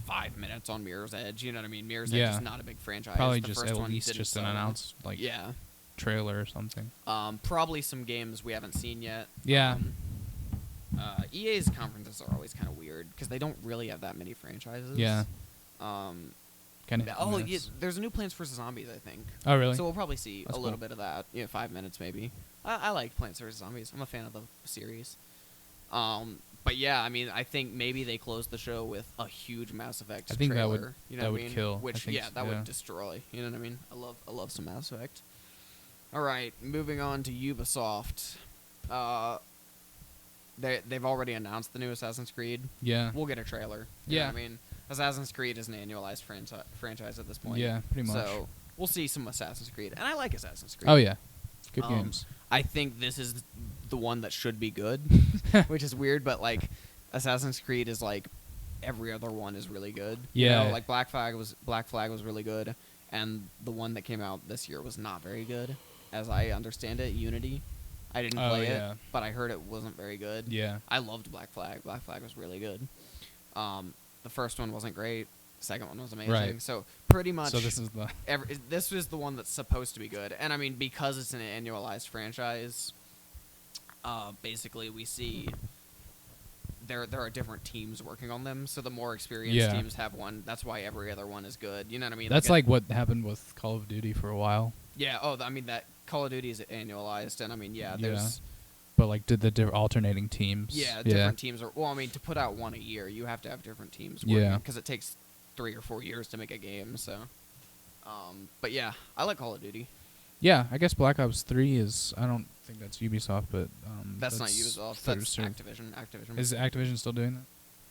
5 minutes on Mirror's Edge. You know what I mean? Mirror's Yeah. Edge is not a big franchise. Probably The just first at one least didn't just an sell. announced Yeah. trailer or something. Probably some games we haven't seen yet. Yeah. EA's conferences are always kind of weird because they don't really have that many franchises. Yeah. Um, Kind of. yeah, there's a new Plants vs Zombies, I think. Oh really? So we'll probably see That's a little cool. bit of that. 5 minutes maybe. I like Plants vs Zombies. I'm a fan of the series. But yeah, I mean, I think maybe they closed the show with a huge Mass Effect I think that trailer. would- you know that what I would mean? kill. I Which think that would destroy. You know what I mean? I love some Mass Effect. All right, moving on to Ubisoft. They've already announced the new Assassin's Creed. Yeah. We'll get a trailer. You know Yeah. what I mean, Assassin's Creed is an annualized franchise at this point. Yeah, pretty much. So we'll see some Assassin's Creed, and I like Assassin's Creed. Oh yeah. Good Um, games. I think this is the one that should be good, which is weird, but like Assassin's Creed is like every other one is really good. Yeah. Like Black Flag was really good, and the one that came out this year was not very good, as I understand it. Unity. I didn't play yeah. it, but I heard it wasn't very good. Yeah. I loved Black Flag. Black Flag was really good. The first one wasn't great. The second one was amazing. Right. So pretty much. So this is the. This is the one that's supposed to be good, and I mean because it's an annualized franchise. Basically, we see there are different teams working on them. So the more experienced Yeah. teams have one. That's why every other one is good. You know what I mean? That's like what happened with Call of Duty for a while. yeah. Oh, I mean that Call of Duty is annualized, and I mean there's But like, did the alternating teams? different teams are. Well, I mean to put out one a year, you have to have different teams. Working, Yeah. because it takes 3 or 4 years to make a game. So, but yeah, I like Call of Duty. Yeah, I guess Black Ops 3 is. I don't think that's Ubisoft, but That's not Ubisoft. That's Activision. Activision. Is Activision still doing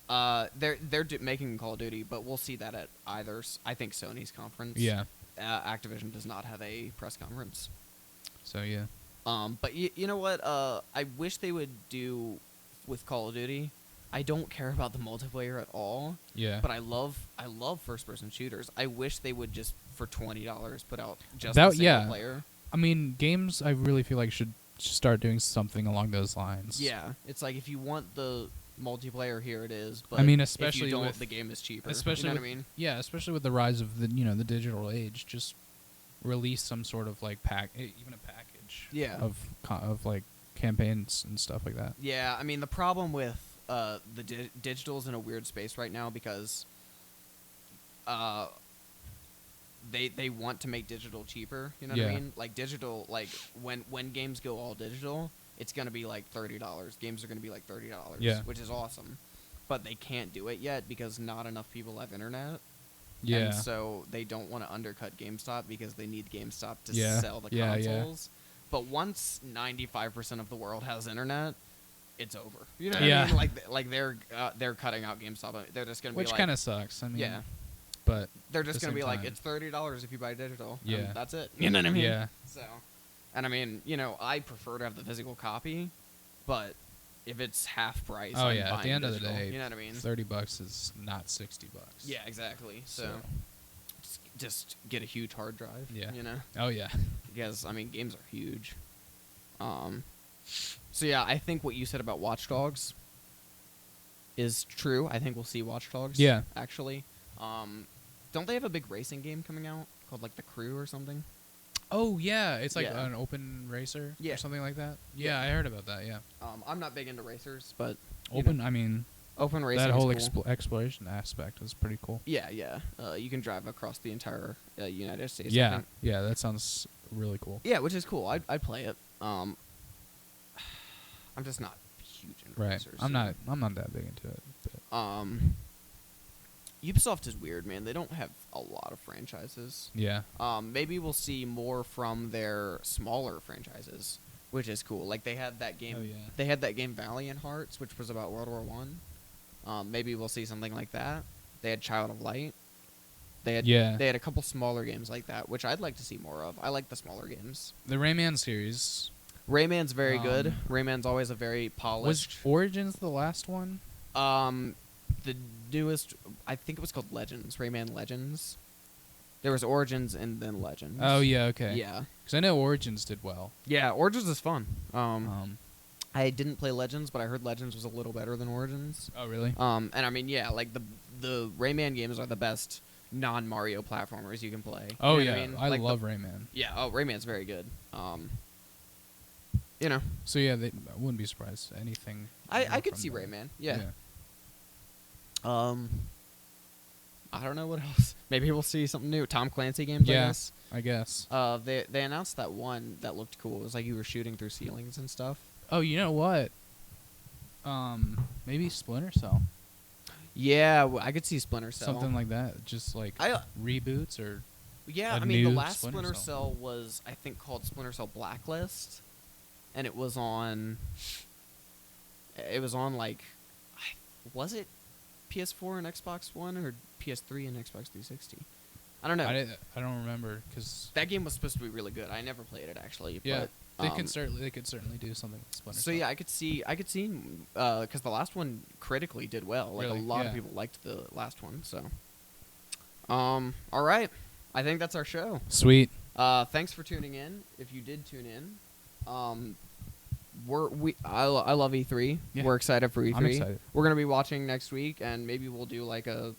that? They're making Call of Duty, but we'll see that at either. I think Sony's conference. Yeah. Activision does not have a press conference. So yeah. But you know what? I wish they would do with Call of Duty. I don't care about the multiplayer at all. Yeah. But I love first-person shooters. I wish they would just for $20 put out just That- the single player. I mean, games. I really feel like should start doing something along those lines. Yeah, it's like if you want the multiplayer, here it is. But I mean, if especially you don't, with the game is cheaper. especially you know with, what I mean? Yeah, especially with the rise of the the digital age, just release some sort of like even a package. Yeah. Of like campaigns and stuff like that. Yeah, I mean the problem with the digital's in a weird space right now because they want to make digital cheaper. You know what I Yeah. mean? Like digital, like when games go all digital, it's gonna be like $30. Games are gonna be like $30. Yeah. Which is awesome, but they can't do it yet because not enough people have internet. Yeah. And so they don't want to undercut GameStop because they need GameStop to Yeah. sell the Yeah, yeah. consoles. But once 95% of the world has internet, it's over. You know what Yeah. I mean? Like they're cutting out GameStop. They're just gonna be Which like, kind of sucks. I mean, yeah. But They're just at the gonna be same like, time. it's $30 if you buy digital. Yeah. And that's it. You know what I mean? Yeah. So, and I mean, I prefer to have the physical copy, but if it's half price, Oh I'm yeah. At buying the end of the digital. day, You know what I mean? $30 is not $60. Yeah, exactly. So just get a huge hard drive. Yeah. You know. Oh yeah. Because I mean games are huge. So yeah, I think what you said about Watch Dogs is true. I think we'll see Watch Dogs. Yeah. Actually, don't they have a big racing game coming out called like The Crew or something? Oh yeah. It's like Yeah. an open racer Yeah. or something like that. Yeah. Yeah, I heard about that. Yeah. I'm not big into racers, but Open. I mean, open racing. that whole is cool. exploration aspect is pretty cool. Yeah, yeah. You can drive across the entire United States. I Yeah. think. Yeah. That sounds really cool. Yeah, which is cool. I'd play it. I'm just not huge into Right. racers. I'm not that big into it. But Ubisoft is weird, man. They don't have a lot of franchises. yeah. Maybe we'll see more from their smaller franchises, which is cool. Like they had that game. Oh, yeah. They had that game Valiant Hearts, which was about World War One. Maybe we'll see something like that. They had Child of Light. They had They had a couple smaller games like that, which I'd like to see more of. I like the smaller games. The Rayman series. Rayman's very good. Rayman's always a very Was polished. Origins the last one? The newest, I think it was called Legends. Rayman Legends. There was Origins and then Legends. Oh yeah. Okay. Yeah. Because I know Origins did well. Yeah, Origins is fun. I didn't play Legends, but I heard Legends was a little better than Origins. Oh really? And I mean, yeah, like the Rayman games are the best non-Mario platformers you can play. Oh You know yeah. what I mean? I Like love Rayman. Yeah, Rayman's very good. So yeah, I wouldn't be surprised. Anything. I more could from see them. Rayman. Yeah. I don't know what else. Maybe we'll see something new. Tom Clancy games, Yeah. I guess. I guess. They announced that one that looked cool. It was like you were shooting through ceilings and stuff. Oh, you know what? Maybe Splinter Cell. Yeah, I could see Splinter Cell. Something like that. Just like reboots or. Yeah, a I mean the new last Splinter Splinter Cell. Cell was I think called Splinter Cell Blacklist, and it was on. It was on like, was it PS4 and Xbox One or PS3 and Xbox 360? I don't know. I don't remember because. That game was supposed to be really good. I never played it actually. Yeah. But, They could certainly do something with Splinter So Cell. yeah, I could see because the last one critically did well. Like Really? a lot of Yeah. people liked the last one. So, all right, I think that's our show. Sweet. Thanks for tuning in. If you did tune in, I love E3. Yeah. We're excited for E3. I'm excited. We're gonna be watching next week, and maybe we'll do like a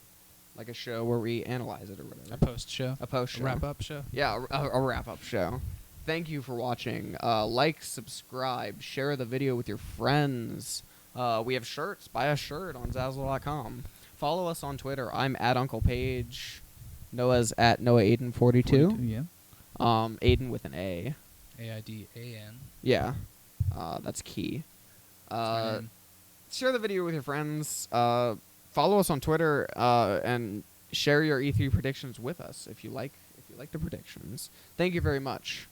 show where we analyze it or whatever. A post show. A post show. Wrap up show. Yeah, a wrap up show. Thank you for watching. Like, subscribe, share the video with your friends. We have shirts. Buy a shirt on Zazzle.com. Follow us on Twitter. I'm at Uncle Paige. Noah's at NoahAiden42. Yeah. Aiden with an A. AIDAN. Yeah. That's key. Share the video with your friends. Follow us on Twitter. And share your E3 predictions with us if you like the predictions. Thank you very much.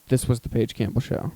This was the Paige Campbell Show.